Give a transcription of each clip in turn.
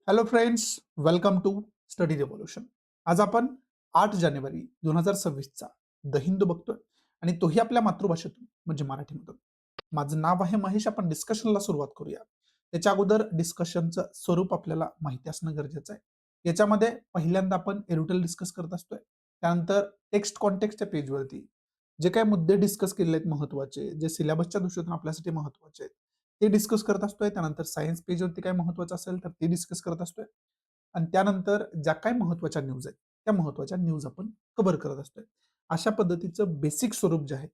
Hello friends, welcome to study revolution. आज आपण 8 जानेवारी 2026चा the Hindu बघतोय आणि तोही आपल्या मातृभाषेतून म्हणजे मराठीमधून. माझं नाव आहे महेश. आपण डिस्कशनला सुरुवात करूया. त्याच्या अगोदर डिस्कशनचं स्वरूप आपल्याला माहिती असणं गरजेचं आहे. याच्यामध्ये पहिल्यांदा आपण एरुटल डिस्कस करत असतोय. त्यानंतर टेक्स्ट कॉन्टेक्स्टच्या पेजवरती जे काही मुद्दे डिस्कस केलेले आहेत महत्वाचे, जे सिलेबसच्या दृष्टीतून आपल्यासाठी महत्वाचे आहेत, ते डिस्कस करत असतोय. त्यानंतर सायन्स पेजवरती काय महत्वाचं असेल तर ते डिस्कस करत असतोय आणि त्यानंतर ज्या काही महत्वाच्या न्यूज आहेत त्या महत्वाच्या न्यूज आपण कव्हर करत असतोय. अशा पद्धतीचं बेसिक स्वरूप जे आहे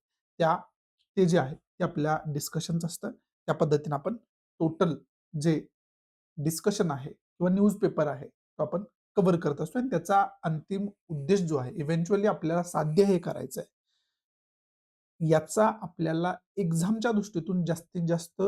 ते जे आहे ते आपल्या डिस्कशनचं असतं. त्या पद्धतीने आपण टोटल जे डिस्कशन आहे किंवा न्यूज पेपर आहे तो आपण कव्हर करत असतो आणि त्याचा अंतिम उद्देश जो आहे इव्हेंच्युअली आपल्याला साध्य हे करायचं आहे. याचा आपल्याला एक्झामच्या दृष्टीतून जास्तीत जास्त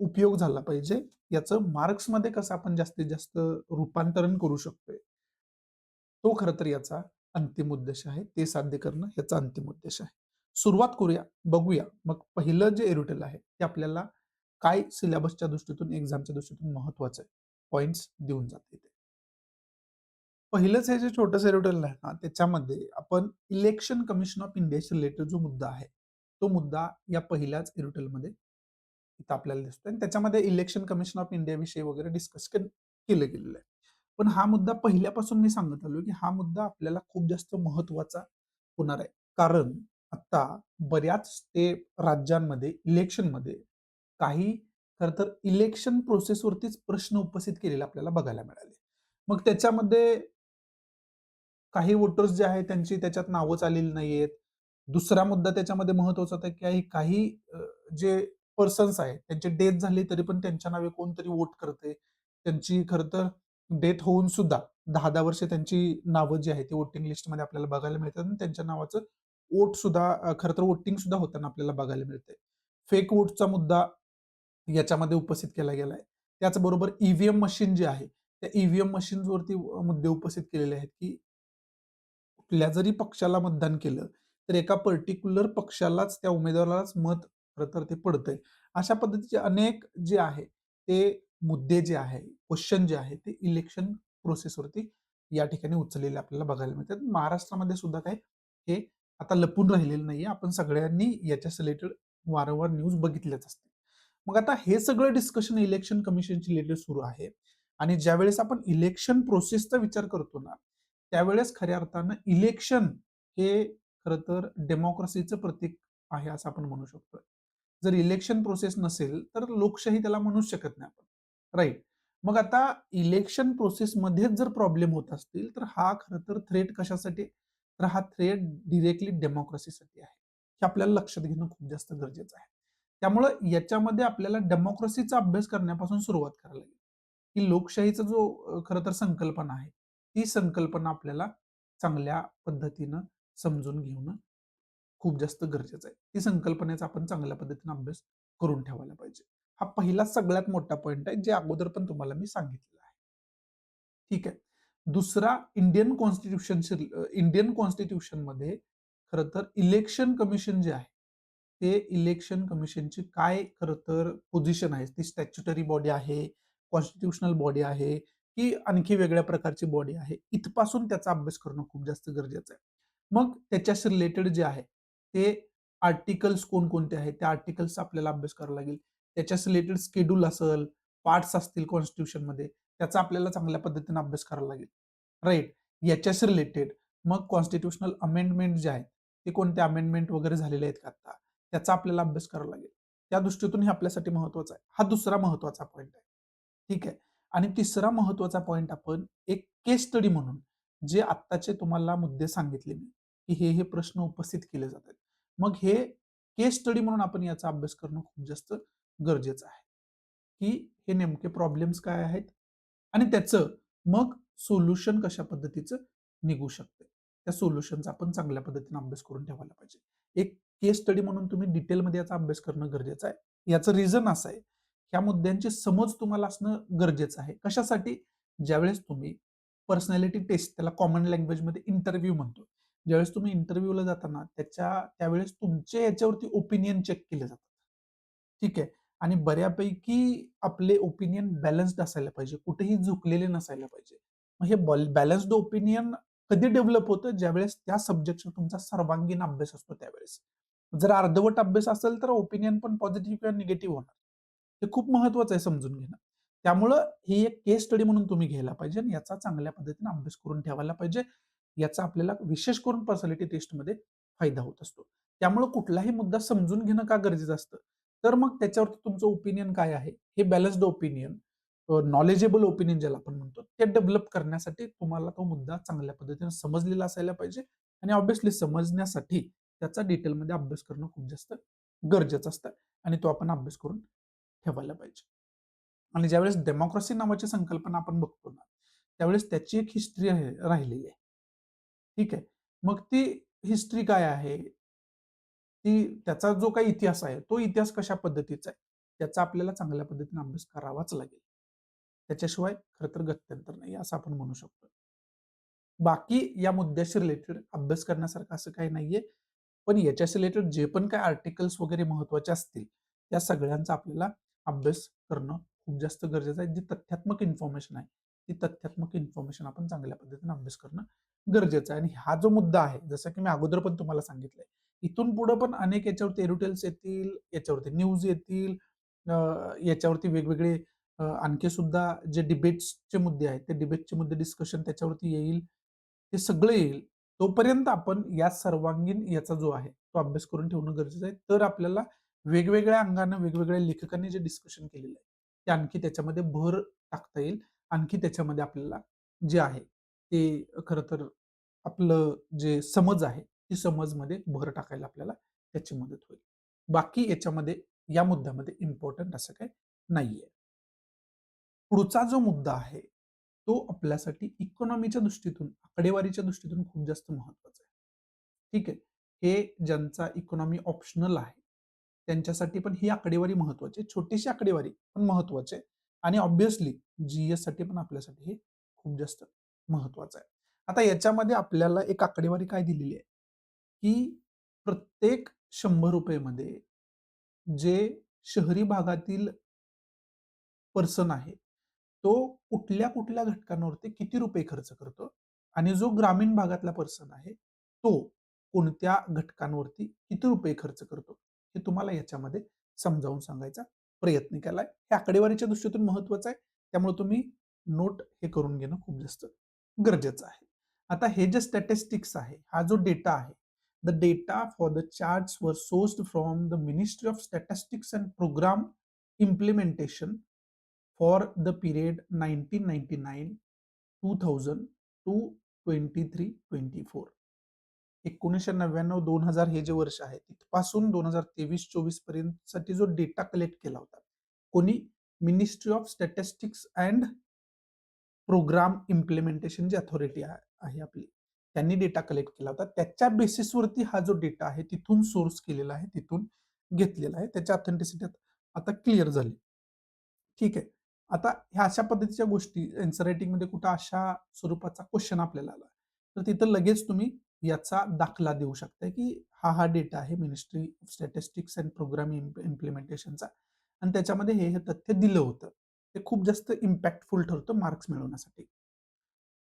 उपयोग झाला पाहिजे. याचं मार्क्समध्ये कसं आपण जास्तीत जास्त रूपांतरण करू शकतोय, तो खरं तर याचा अंतिम उद्देश आहे. ते साध्य करणं याचा अंतिम उद्देश आहे. सुरुवात करूया, बघूया. मग पहिलं जे एरुटेल आहे ते आपल्याला काय सिलेबसच्या दृष्टीतून, एक्झामच्या दृष्टीतून महत्वाचं आहे, पॉइंट्स देऊन जाते ते. पहिलंच हे जे छोटंसं एरुटेल आहे ना, त्याच्यामध्ये आपण इलेक्शन कमिशन ऑफ इंडियाशी रिलेटेड जो मुद्दा आहे, तो मुद्दा या पहिल्याच एरुटेलमध्ये इथं आपल्याला दिसतोय आणि त्याच्यामध्ये इलेक्शन कमिशन ऑफ इंडिया विषयी वगैरे डिस्कस केलं गेलेलं आहे. पण हा मुद्दा पहिल्यापासून मी सांगत आलो की हा मुद्दा आपल्याला खूप जास्त महत्वाचा होणार आहे. कारण आता बऱ्याच राज्यांमध्ये इलेक्शनमध्ये काही खरं तर इलेक्शन प्रोसेसवरतीच प्रश्न उपस्थित केलेले आपल्याला बघायला मिळाले. मग त्याच्यामध्ये काही वोटर्स जे आहेत त्यांची त्याच्यात नावच आलेली नाहीयेत. दुसरा मुद्दा त्याच्यामध्ये महत्वाचा होता की काही जे पर्सन्स आहेत त्यांची डेथ झाली तरी पण त्यांच्या नावे कोणतरी वोट करते. त्यांची खरं तर डेथ होऊन सुद्धा 10-10 वर्ष त्यांची नावं जी आहेत ती वोटिंग लिस्टमध्ये आपल्याला बघायला मिळतात आणि त्यांच्या नावाचं वोट सुद्धा खरं तर वोटिंग सुद्धा होताना आपल्याला बघायला मिळते. फेक वोटचा मुद्दा याच्यामध्ये उपस्थित केला गेलाय. त्याचबरोबर ईव्हीएम मशीन जी आहे, त्या ईव्हीएम मशीन्सवरती मुद्दे उपस्थित केलेले आहेत की कुठल्या जरी पक्षाला मतदान केलं, तर एका पर्टिक्युलर पक्षालाच त्या उमेदवारालाच मत खरं तर ते पडतंय. अशा पद्धतीचे अनेक जे आहे, ते मुद्दे जे आहे, क्वेश्चन जे आहे, ते इलेक्शन प्रोसेसवरती या ठिकाणी उचललेले आपल्याला बघायला मिळतात. महाराष्ट्रामध्ये सुद्धा काय हे आता लपून राहिलेलं नाहीये. आपण सगळ्यांनी याच्या रिलेटेड वारंवार न्यूज बघितल्याच असतील. मग आता हे सगळं डिस्कशन इलेक्शन कमिशनशी रिलेटेड सुरू आहे आणि ज्यावेळेस आपण इलेक्शन प्रोसेसचा विचार करतो ना, त्यावेळेस खऱ्या अर्थानं इलेक्शन हे खरं तर डेमोक्रेसीचं प्रतीक आहे असं आपण म्हणू शकतो. जर इलेक्शन प्रोसेस नसेल तर लोकशाही त्याला म्हणूच शकत नाही आपण. राइट. मग आता इलेक्शन प्रोसेसमध्येच जर प्रॉब्लेम होत असतील तर हा खरं तर थ्रेट कशासाठी? तर हा थ्रेट डायरेक्टली डेमोक्रेसीसाठी आहे. हे आपल्याला लक्षात घेणं खूप जास्त गरजेचं आहे. त्यामुळं याच्यामध्ये आपल्याला डेमोक्रेसीचा अभ्यास करण्यापासून सुरुवात करायला लागेल. की लोकशाहीचा जो खरं तर संकल्पना आहे, ती संकल्पना आपल्याला चांगल्या पद्धतीनं समजून घेणं खूप जास्त गरजेचं आहे. ती संकल्पनेचा आपण चांगल्या पद्धतीने अभ्यास करून ठेवायला पाहिजे. हा पहिला सगळ्यात मोठा पॉइंट आहे, जे अगोदर पण तुम्हाला मी सांगितलेलं आहे. ठीक आहे. दुसरा इंडियन कॉन्स्टिट्यूशनमध्ये खरं तर इलेक्शन कमिशन जे आहे, ते इलेक्शन कमिशनची काय खरं तर पोझिशन आहे, ती स्टॅच्युटरी बॉडी आहे, कॉन्स्टिट्यूशनल बॉडी आहे, की आणखी वेगळ्या प्रकारची बॉडी आहे. इथपासून त्याचा अभ्यास करणं खूप जास्त गरजेचं आहे. मग त्याच्याशी रिलेटेड जे आहे, ते आर्टिकल्स कोणकोणते आहेत, त्या आर्टिकल्सचा आपल्याला अभ्यास करावा लागेल. त्याच्याशी रिलेटेड शेड्यूल असेल, पार्ट्स असतील कॉन्स्टिट्यूशनमध्ये, त्याचा आपल्याला चांगल्या पद्धतीने अभ्यास करावा लागेल. राइट. याच्याशी रिलेटेड मग कॉन्स्टिट्यूशनल अमेंडमेंट जे आहेत, ते कोणते अमेंडमेंट वगैरे झालेले आहेत का आता, त्याचा आपल्याला अभ्यास करावा लागेल. त्या दृष्टीतून हे आपल्यासाठी महत्वाचं आहे. हा दुसरा महत्वाचा पॉइंट आहे. ठीक आहे. आणि तिसरा महत्वाचा पॉइंट आपण एक केस स्टडी म्हणून जे आत्ताचे तुम्हाला मुद्दे सांगितले मी, की हे प्रश्न उपस्थित केले जातात. मग हे केस स्टडी म्हणून आपण याचा अभ्यास करणं खूप जास्त गरजेचं आहे. की हे नेमके प्रॉब्लेम्स काय आहेत आणि त्याचं मग सोल्युशन कशा पद्धतीचं निघू शकते. त्या सोल्युशनचा आपण चांगल्या पद्धतीने अभ्यास करून ठेवायला पाहिजे. एक केस स्टडी म्हणून तुम्ही डिटेलमध्ये याचा अभ्यास करणं गरजेचं आहे. याचं रिझन असं आहे, ह्या मुद्द्यांची समज तुम्हाला असणं गरजेचं आहे. कशासाठी? ज्यावेळेस तुम्ही पर्सनॅलिटी टेस्ट, त्याला कॉमन लँग्वेजमध्ये इंटरव्ह्यू म्हणतो. ज्यावेळेस तुम्ही इंटरव्ह्यूला जाताना त्यावेळेस तुमचे याच्यावरती ओपिनियन चेक केले जातात. ठीक आहे. आणि बऱ्यापैकी आपले ओपिनियन बॅलन्स्ड असायला पाहिजे. कुठेही झुकलेले नसायला पाहिजे. मग हे बॅलन्स्ड ओपिनियन कधी डेव्हलप होतं? ज्यावेळेस त्या सब्जेक्टचा तुमचा सर्वांगीण अभ्यास असतो त्यावेळेस. जर अर्धवट अभ्यास असेल तर ओपिनियन पण पॉझिटिव्ह किंवा निगेटिव्ह होणार. हे खूप महत्वाचं आहे समजून घेणं. त्यामुळं ही एक केस स्टडी म्हणून तुम्ही घ्यायला पाहिजे आणि याचा चांगल्या पद्धतीने अभ्यास करून ठेवायला पाहिजे. याचा आपल्याला विशेष करून पर्सनॅलिटी टेस्टमध्ये फायदा होत असतो. त्यामुळे कुठलाही मुद्दा समजून घेणं का गरजेचं असतं? तर मग त्याच्यावरती तुमचं ओपिनियन काय आहे? हे बॅलन्स्ड ओपिनियन, नॉलेजेबल ओपिनियन ज्याला आपण म्हणतो, ते डेव्हलप करण्यासाठी तुम्हाला तो मुद्दा चांगल्या पद्धतीने समजलेला असायला पाहिजे आणि ऑब्व्हियसली समजण्यासाठी त्याचा डिटेलमध्ये अभ्यास करणं खूप जास्त गरजेचं असतं आणि तो आपण अभ्यास करून ठेवायला पाहिजे. आणि ज्यावेळेस डेमोक्रेसी नावाची संकल्पना आपण बघतो ना, त्यावेळेस त्याची एक हिस्ट्री आहे राहिलेली आहे. ठीक आहे. मग ती हिस्ट्री काय आहे? त्याचा जो काही इतिहास आहे, तो इतिहास कशा पद्धतीचा आहे? त्याचा आपल्याला चांगल्या पद्धतीने अभ्यास करावाच लागेल. त्याच्याशिवाय खरं तर गत्यंतर नाही असं आपण म्हणू शकतो. बाकी या मुद्द्याशी रिलेटेड अभ्यास करण्यासारखं असं काही नाहीये. पण याच्याशी रिलेटेड जे पण काही आर्टिकल्स वगैरे महत्त्वाचे असतील, त्या सगळ्यांचा आपल्याला अभ्यास करणं खूप जास्त गरजेचं आहे. जी तथ्यात्मक इन्फॉर्मेशन आहे, ती तथ्यात्मक इन्फॉर्मेशन आपण चांगल्या पद्धतीने अभ्यास करणं गरजेचं आहे. आणि हा जो मुद्दा आहे, जसं की मी अगोदर पण तुम्हाला सांगितलंय, इथून पुढे पण अनेक याच्यावरती एडिटोरियल्स येतील, याच्यावरती न्यूज येतील, याच्यावरती वेगवेगळे आणखी सुद्धा जे डिबेट्सचे मुद्दे आहेत, ते डिबेटचे मुद्दे डिस्कशन त्याच्यावरती येईल. हे सगळं येईल. तोपर्यंत आपण या सर्वांगीण याचा जो आहे, तो अभ्यास करून ठेवणं गरजेचं आहे. तर आपल्याला वेगवेगळ्या अंगानं, वेगवेगळ्या लेखकांनी जे डिस्कशन केलेलं आहे, ते आणखी त्याच्यामध्ये भर टाकता येईल. आणखी त्याच्यामध्ये आपल्याला जे आहे, ते खरं तर आपलं जे समज आहे, ती समजमध्ये भर टाकायला आपल्याला त्याची मदत होईल. बाकी याच्यामध्ये, या मुद्द्यामध्ये इम्पोर्टंट असं काही नाहीये. पुढचा जो मुद्दा आहे, तो आपल्यासाठी इकॉनॉमीच्या दृष्टीतून, आकडेवारीच्या दृष्टीतून खूप जास्त महत्वाचा आहे. ठीक आहे. हे ज्यांचा इकॉनॉमी ऑप्शनल आहे, त्यांच्यासाठी पण ही आकडेवारी महत्वाची आहे. छोटीशी आकडेवारी पण महत्वाची आहे आणि ऑब्व्हियसली जी-एससाठी पण आपल्यासाठी हे खूप जास्त महत्वाचं आहे. आता याच्यामध्ये आपल्याला एक आकडेवारी काय दिलेली आहे, की प्रत्येक ₹100 मध्ये जे शहरी भागातील पर्सन आहे, तो कुठल्या-कुठल्या घटकांवरती किती रुपये खर्च करतो आणि जो ग्रामीण भागातला पर्सन आहे, तो कोणत्या घटकांवरती किती रुपये खर्च करतो, हे तुम्हाला याच्यामध्ये समजावून सांगायचा प्रयत्न केलाय. हे आकडेवारीच्या दृष्टीतून महत्वाचं आहे. त्यामुळे तुम्ही नोट हे करून घेणं खूप जास्त गरजेचं आहे. आता हे जे स्टॅटिस्टिक्स आहे, हा जो डेटा आहे, the data for the charts were sourced from the ministry of statistics and programme implementation for the period 1999 2000 to 23-24. 1999-2000 हे जे वर्ष आहे, तिथपासून 2023-24 पर्यंतसाठी जो डेटा कलेक्ट केला होता. कोणी? Ministry of statistics and programme Implementation जी अथॉरिटी आहे आपली, त्यांनी डेटा कलेक्ट केला होता. त्याच्या बेसिसवरती हा जो डेटा आहे, तिथून सोर्स केलेला आहे, तिथून घेतलेला आहे. त्याची ऑथेंटिसिटी आता क्लिअर झाली. ठीक आहे. आता ह्या अशा पद्धतीच्या गोष्टी आन्सर रायटिंगमध्ये कुठं अशा स्वरूपाचा क्वेश्चन आपल्याला आला, तर तिथं लगेच तुम्ही याचा दाखला देऊ शकता, की हा डेटा आहे ministry of statistics and programme इम्प्लिमेंटेशनचा आणि त्याच्यामध्ये हे तथ्य दिलं होतं. ते खूप जास्त इम्पॅक्टफुल ठरतं मार्क्स मिळवण्यासाठी.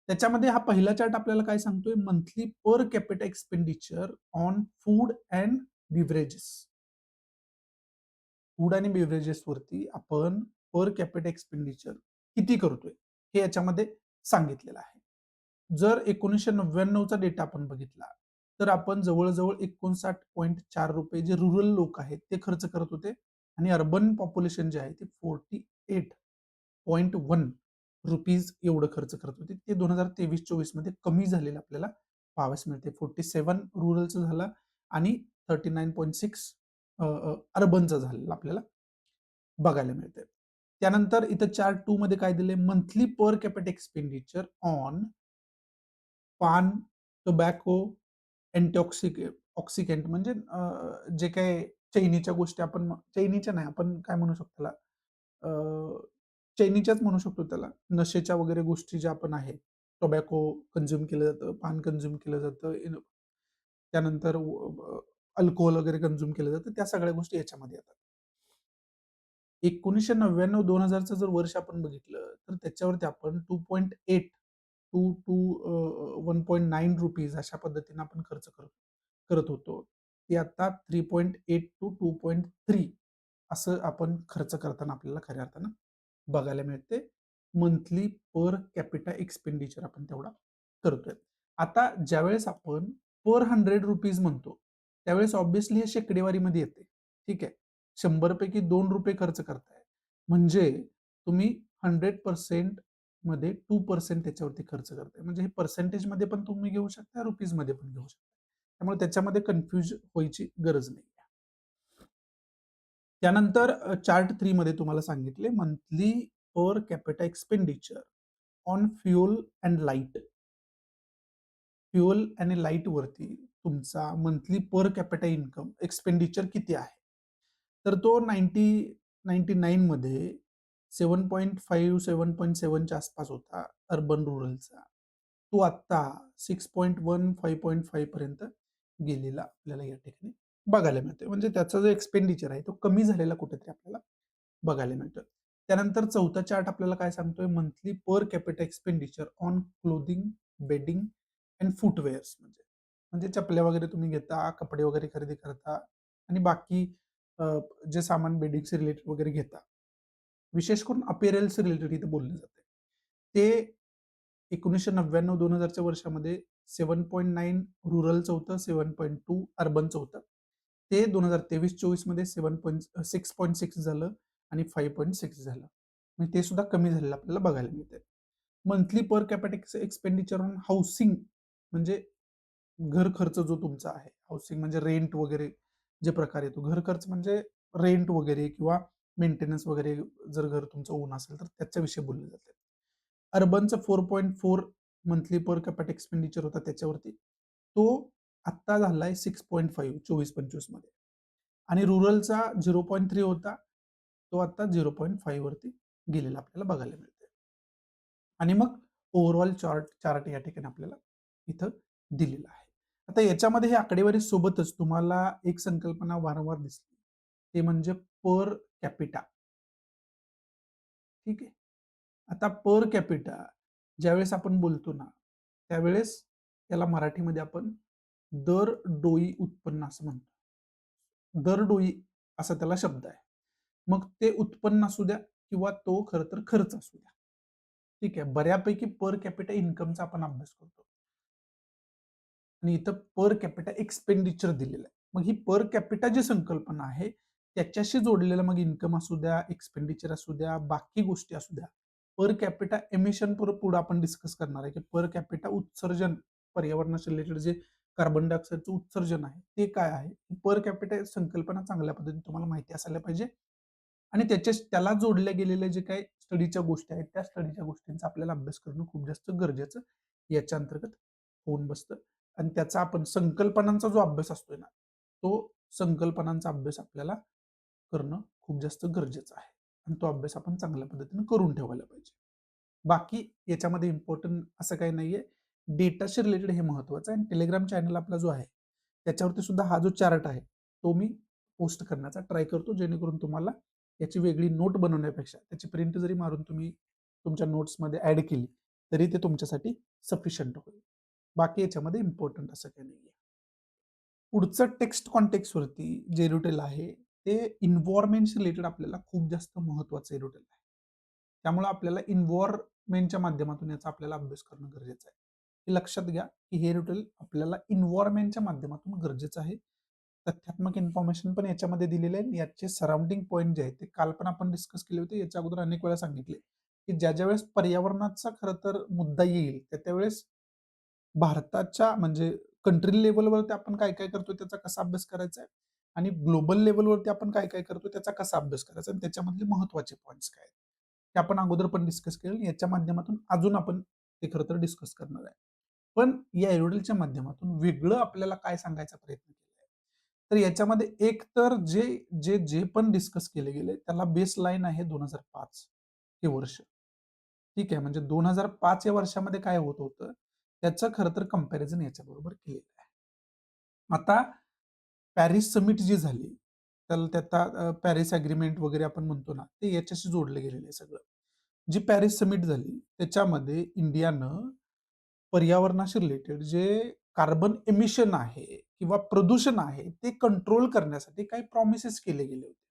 त्याच्यामध्ये हा पहिला चार्ट आपल्याला काय सांगतोय? Monthly per capita expenditure on food and beverages. Food आणि बेव्हरेजेसवरती आपण पर कॅपिटा एक्सपेंडिचर किती करतोय, हे याच्यामध्ये सांगितलेलं आहे. जर 1999 चा डेटा आपण बघितला, तर आपण जवळ-जवळ ₹59.4 जे रुरल लोक आहेत, ते खर्च करत होते आणि अर्बन पॉप्युलेशन जे आहे, ते ₹48.1 एवढं खर्च करत होते. ते 2023-24 मध्ये कमी झालेलं आपल्याला पाहावयास मिळते. 47 रुरलचं झालं आणि 39.6 अर्बनचं झालेलं आपल्याला बघायला मिळतंय. त्यानंतर इथं चार्ट 2 मध्ये काय दिलंय? Monthly per capita expenditure on पान, टोबॅको, ऑक्सिकंट म्हणजे जे काही चैनीच्या गोष्टी आपण चैनीच्या नाही, आपण काय म्हणू शकतो त्याला? चैनीच्याच म्हणू शकतो त्याला. नशेच्या वगैरे गोष्टी ज्या आपण आहे. टोबॅको कंझ्युम केलं जातं, पान कंझ्युम केलं जातं, त्यानंतर अल्कोहोल वगैरे कंझ्युम केलं जातं. त्या सगळ्या गोष्टी याच्यामध्ये येतात. 1999-2000चं जर वर्ष आपण बघितलं, तर त्याच्यावरती आपण 2.8 टू टू 1.9 रुपीज अशा पद्धतीने आपण खर्च करत होतो. ती आता 3.8 टू 2.3 असं आपण खर्च करताना आपल्याला खऱ्या अर्थानं बघायला मिळते. मंथली पर कॅपिटा एक्सपेंडिचर आपण तेवढा करतोय. आता ज्यावेळेस आपण पर 100 रुपीज म्हणतो, त्यावेळेस ऑब्व्हियसली हे शेकडेवारीमध्ये येते. ठीक आहे. 100 पैकी ₹2 खर्च करताय. म्हणजे तुम्ही 100% मध्ये 2% त्याच्यावरती खर्च करताय. म्हणजे हे पर्सेंटेजमध्ये पण तुम्ही घेऊ शकता, रुपीजमध्ये पण घेऊ शकता. त्यामुळे त्याच्यामध्ये कन्फ्यूज व्हायची गरज नाही. त्यानंतर चार्ट 3 मध्ये तुम्हाला सांगितले monthly per capita expenditure on fuel and light. Fuel आणि लाईट वरती तुमचा monthly per capita income expenditure किती आहे? तर तो 1999 मध्ये 7.5 7.7 च्या आसपास होता अर्बन रुरलचा. तो आता 6.1 5.5 पर्यंत गेलेला आपल्याला या ठिकाणी बघायला मिळतोय. म्हणजे त्याचा जो एक्सपेंडिचर आहे तो कमी झालेला कुठेतरी आपल्याला बघायला मिळतोय. त्यानंतर चौथा चार्ट आपल्याला काय सांगतोय monthly per capita expenditure on clothing, bedding and footwears म्हणजे चपल्या वगैरे तुम्ही घेता, कपडे वगैरे खरेदी करता आणि बाकी अ, जे सामान बेडिंगचे रिलेटेड वगैरे घेता. विशेष करून अपेरल्स रिलेटेड इथे बोललं जाते. ते 1999-2000च्या वर्षामध्ये 7.9 रुरलचं होतं, 7.2 अर्बनचं होतं. ते 2023-24 मध्ये 6.6 झालं आणि 5.6 झालं. म्हणजे ते सुद्धा कमी झालेलं आपल्याला बघायला मिळतंय. Monthly per capita expenditure on housing म्हणजे घर खर्च जो तुमचा आहे, हाउसिंग म्हणजे रेंट वगैरे जे प्रकार येतो. घर खर्च म्हणजे रेंट वगैरे किंवा मेंटेनन्स वगैरे जर घर तुमचं ओन असेल तर त्याच्याविषयी बोलले जाते. अर्बनचं 4.4 मंथली पर कॅपिटा एक्सपेंडिचर होता त्याच्यावरती. तो आत्ता झालाय 6.5 24-25 मध्ये आणि रुरलचा 0.3 होता. तो आता 0.5 वरती गेलेला आपल्याला बघायला मिळतोय. आणि मग ओव्हरऑल चार्ट चार्ट या ठिकाणी आपल्याला इथं दिलेला आहे. आता याच्यामध्ये हे आकडेवारी सोबतच तुम्हाला एक संकल्पना वारंवार दिसली. ते म्हणजे पर कॅपिटा. ठीक आहे. आता पर कॅपिटा ज्यावेळेस आपण बोलतो ना, त्यावेळेस त्याला मराठीमध्ये आपण दर डोई उत्पन्न असं म्हणतो. दर डोई असा त्याला शब्द आहे. मग ते उत्पन्न असू द्या किंवा तो खरं तर खर्च असू द्या. ठीक आहे. बऱ्यापैकी पर कॅपिटा इन्कमचा आपण अभ्यास करतो. आणि इथं पर कॅपिटा एक्सपेंडिचर दिलेलं आहे. मग ही पर कॅपिटा जी संकल्पना आहे, त्याच्याशी जोडलेलं मग इन्कम असू द्या, एक्सपेंडिचर असू द्या, बाकी गोष्टी असू द्या. पर कॅपिटा एमिशन पुढे आपण डिस्कस करणार आहे, की पर कॅपिटा उत्सर्जन पर्यावरणाशी रिलेटेड जे कार्बन डायऑक्साईडचं उत्सर्जन आहे, ते काय आहे? पर कॅपिटा संकल्पना चांगल्या पद्धतीने तुम्हाला माहिती असायला पाहिजे. आणि त्याला जोडल्या गेलेल्या जे काही स्टडीच्या गोष्टी आहेत, त्या स्टडीच्या गोष्टींचा आपल्याला अभ्यास करणं खूप जास्त गरजेचं याच्या अंतर्गत होऊन बसतं. आणि त्याचा आपण संकल्पनांचा जो अभ्यास असतोय ना, तो संकल्पनांचा अभ्यास आपल्याला करणं खूप जास्त गरजेचं आहे. आणि तो अभ्यास आपण चांगल्या पद्धतीने करून ठेवायला पाहिजे. बाकी याच्यामध्ये इम्पोर्टंट असं काही नाहीये. डेटाशी रिलेटेड हे महत्वाचं आहे आणि टेलिग्राम चॅनल आपला जो आहे, त्याच्यावरती सुद्धा हा जो चार्ट आहे, तो मी पोस्ट करण्याचा ट्राय करतो, जेणेकरून तुम्हाला याची वेगळी नोट बनवण्यापेक्षा त्याची प्रिंट जरी मारून तुम्ही तुमच्या नोट्समध्ये ॲड केली, तरी ते तुमच्यासाठी सफिशियंट होईल. बाकी याच्यामध्ये इम्पोर्टंट असं काही नाहीये. पुढचं टेक्स्ट कॉन्टेक्स्टवरती जे एरोटेल आहे, ते एन्व्हायर्नमेंटशी रिलेटेड आपल्याला खूप जास्त महत्त्वाचं एरोटेल आहे. त्यामुळे आपल्याला एन्व्हायर्नमेंटच्या माध्यमातून याचा आपल्याला अभ्यास करणं गरजेचं आहे. हे लक्षात घ्या, की हे एरोटेल आपल्याला एन्व्हायर्नमेंटच्या माध्यमातून गरजेचं आहे. तथ्यात्मक इन्फॉर्मेशन पण याच्यामध्ये दिलेलं आहे. याचे सराउंडिंग पॉइंट जे आहेत, ते काल पण आपण डिस्कस केले होते. याच्या अगोदर अनेक वेळा सांगितले, की ज्या वेळेस पर्यावरणाचा खरं तर मुद्दा येईल, त्यावेळेस भारताच्या म्हणजे कंट्री लेव्हलवरती आपण काय-काय करतो त्याचा कसा अभ्यास करायचा आहे आणि ग्लोबल लेव्हलवरती आपण काय-काय करतो त्याचा कसा अभ्यास करायचा आणि त्याच्यामधले महत्त्वाचे पॉइंट्स काय आहेत. ते आपण अगोदर पण डिस्कस केलं. याच्या माध्यमातून अजून आपण ते खरं तर डिस्कस करणार आहे. पण या एरोडेलच्या माध्यमातून वेगळं आपल्याला काय सांगायचा प्रयत्न केला आहे. तर याच्यामध्ये एक तर जे जे जे पण डिस्कस केले गेले त्याला बेस लाईन आहे 2005 हे वर्ष. ठीक आहे. म्हणजे 2005 या वर्षामध्ये काय होत होतं, त्याचं खरं तर कंपॅरिझन याच्याबरोबर केलेलं आहे. आता पॅरिस समिट जी झाली, त्याला त्याचा पॅरिस ॲग्रीमेंट वगैरे आपण म्हणतो ना, ते याच्याशी जोडलं गेलेलं आहे सगळं. जी पॅरिस समिट झाली त्याच्यामध्ये इंडियानं पर्यावरणाशी रिलेटेड जे कार्बन एमिशन आहे किंवा प्रदूषण आहे, ते कंट्रोल करण्यासाठी काही प्रॉमिसेस केले गेले होते.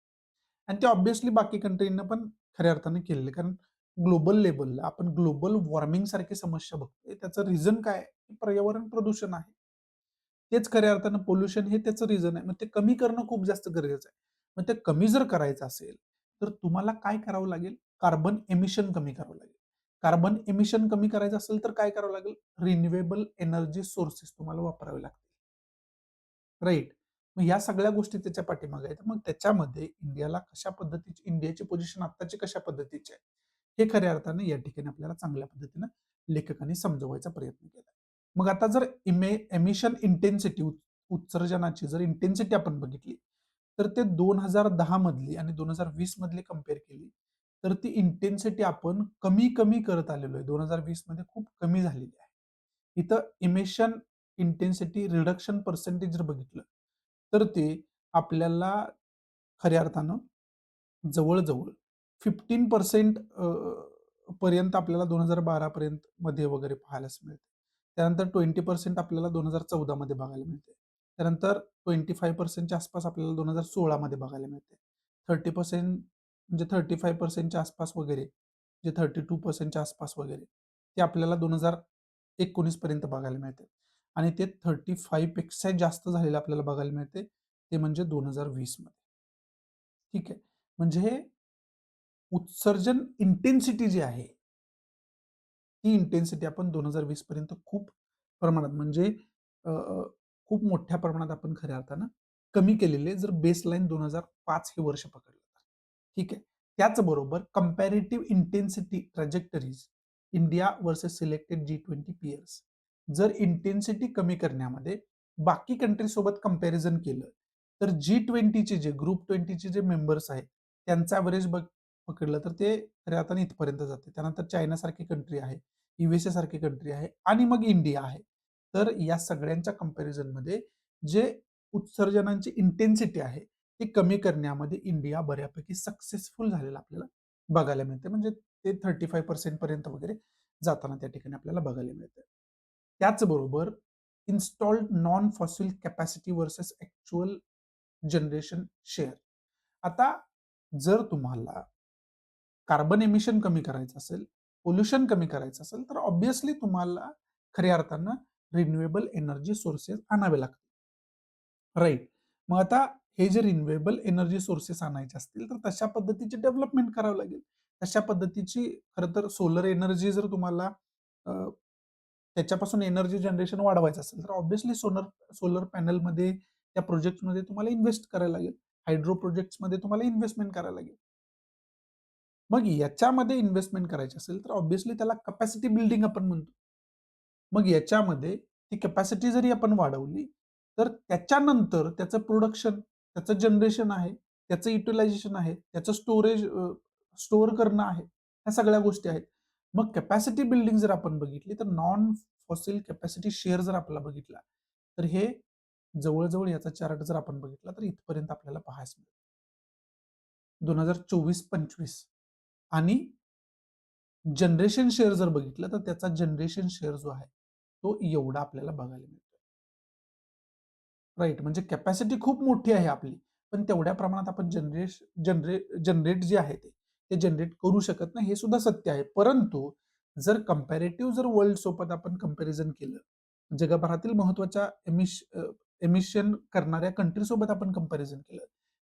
आणि ते ऑब्व्हियसली बाकी कंट्रींना पण खऱ्या अर्थाने केलेले. कारण ग्लोबल लेव्हलला आपण ग्लोबल वॉर्मिंग सारखी समस्या बघतोय. त्याचं रिझन काय आहे? पर्यावरण प्रदूषण आहे. तेच खऱ्या अर्थानं पोल्युशन हे त्याचं रिझन आहे. मग ते कमी करणं खूप जास्त गरजेचं आहे. मग ते कमी जर करायचं असेल, तर तुम्हाला काय करावं लागेल? कार्बन एमिशन कमी करावं लागेल. कार्बन एमिशन कमी करायचं असेल, तर काय करावं लागेल? रिन्युएबल एनर्जी सोर्सेस तुम्हाला वापरावे लागतील. राइट. मग या सगळ्या गोष्टी त्याच्या पाठीमागे आहेत. मग त्याच्यामध्ये इंडियाला कशा पद्धतीची इंडियाची पोझिशन आत्ताची कशा पद्धतीची आहे, हे खऱ्या अर्थाने या ठिकाणी आपल्याला चांगल्या पद्धतीनं लेखकांनी समजवायचा प्रयत्न केला. मग आता जर एमिशन इंटेन्सिटी उत्सर्जनाची जर इंटेन्सिटी आपण बघितली, तर ते 2010 मधली आणि 2020 मधली कंपेअर केली, तर ती इंटेन्सिटी आपण कमी करत आलेलो आहे. 2020 मध्ये खूप कमी झालेली आहे. इथं इमिशन इंटेन्सिटी रिडक्शन पर्सेंटेज जर बघितलं, तर ते आपल्याला खऱ्या अर्थानं जवळ-जवळ 15% पर्यंत आपल्याला 2012 पर्यंत मध्ये वगैरे पाहायलाच मिळते. त्यानंतर 20% आपल्याला 2014 मध्ये बघायला मिळते. त्यानंतर 25% च्या आसपास आपल्याला 2016 मध्ये बघायला मिळते. 30% म्हणजे 35% च्या आसपास वगैरे, जे 32% च्या आसपास वगैरे, ते आपल्याला 2019 पर्यंत बघायला मिळते. आणि ते 35 पेक्षा जास्त झालेलं आपल्याला बघायला मिळते, ते म्हणजे 2020 मध्ये. ठीक आहे. म्हणजे उत्सर्जन इंटेन्सिटी जी आहे, ती इंटेन्सिटी आपण 2020 पर्यंत खूप प्रमाणात म्हणजे अ, अ, खूप मोठ्या प्रमाणात आपण खऱ्या अर्थानं कमी केलेली आहे, जर बेसलाईन 2005 हे वर्ष पकडलं तर. ठीक आहे. त्याचबरोबर comparative intensity trajectories India versus selected G20 peers. जर इंटेन्सिटी कमी करण्यामध्ये बाकी कंट्री सोबत कंपॅरिझन केलं, तर G20चे जे ग्रुप 20चे जे मेंबर्स आहेत, त्यांचं ॲव्हरेज पकडलं तर ते खऱ्या अर्थाने इथपर्यंत जाते. त्यानंतर चायनासारखी कंट्री आहे, USA सारखी कंट्री आहे आणि मग इंडिया आहे. तर या सगळ्यांच्या कंपॅरिझनमध्ये जे उत्सर्जनांची इंटेन्सिटी आहे, ती कमी करण्यामध्ये इंडिया बऱ्यापैकी सक्सेसफुल झालेला आपल्याला बघायला मिळते. म्हणजे ते 35% पर्यंत वगैरे जाताना त्या ठिकाणी आपल्याला बघायला मिळतं. त्याचबरोबर installed non fossil capacity versus actual generation share. आता जर तुम्हाला कार्बन एमिशन कमी करायचं असेल, पोल्युशन कमी करायचं असेल, तर ऑब्व्हियसली तुम्हाला खऱ्या अर्थानं रिन्युएबल एनर्जी सोर्सेस आणावे लागतील. राइट. मग आता हे जे रिन्युएबल एनर्जी सोर्सेस आणायचे असतील, तर तशा पद्धतीची डेव्हलपमेंट करावं लागेल. तशा पद्धतीची खरं तर सोलर एनर्जी जर तुम्हाला अ, त्याच्यापासून एनर्जी जनरेशन वाढवायचं असेल, तर ऑब्व्हियसली सोलर पॅनलमध्ये त्या प्रोजेक्ट्समध्ये तुम्हाला इन्व्हेस्ट करायला लागेल. हायड्रो प्रोजेक्ट्समध्ये तुम्हाला इन्व्हेस्टमेंट करायला लागेल. मग याच्यामध्ये इन्व्हेस्टमेंट करायची असेल, तर ऑब्व्हियसली त्याला कॅपॅसिटी बिल्डिंग आपण म्हणतो. मग याच्यामध्ये ती कॅपॅसिटी जरी आपण वाढवली, तर त्याच्यानंतर त्याचं प्रोडक्शन, त्याचं जनरेशन आहे, त्याचं युटिलायझेशन आहे, त्याचं स्टोरेज स्टोअर करणं आहे. ह्या सगळ्या गोष्टी आहेत. मग कॅपॅसिटी बिल्डिंग जर आपण बघितली, तर नॉन फॉसिल कॅपॅसिटी शेअर जर आपल्याला बघितला, तर हे जवळ याचा चार्ट जर आपण बघितला, तर इथपर्यंत आपल्याला पाहायला मिळेल. 2024-25 आणि जनरेशन शेअर जर बघितलं, तर त्याचा जनरेशन शेअर जो आहे, तो एवढा आपल्याला बघायला मिळतो. राइट. म्हणजे कॅपॅसिटी खूप मोठी आहे आपली. पण तेवढ्या प्रमाणात आपण जनरेट जे आहे ते जनरेट करू शकत नाही, हे सुद्धा सत्य आहे. परंतु जर कंपॅरेटिव्ह जर वर्ल्ड सोबत आपण कंपॅरिझन केलं, जगभरातील महत्त्वाच्या एमिशन करणाऱ्या कंट्रीसोबत आपण कंपॅरिझन केलं,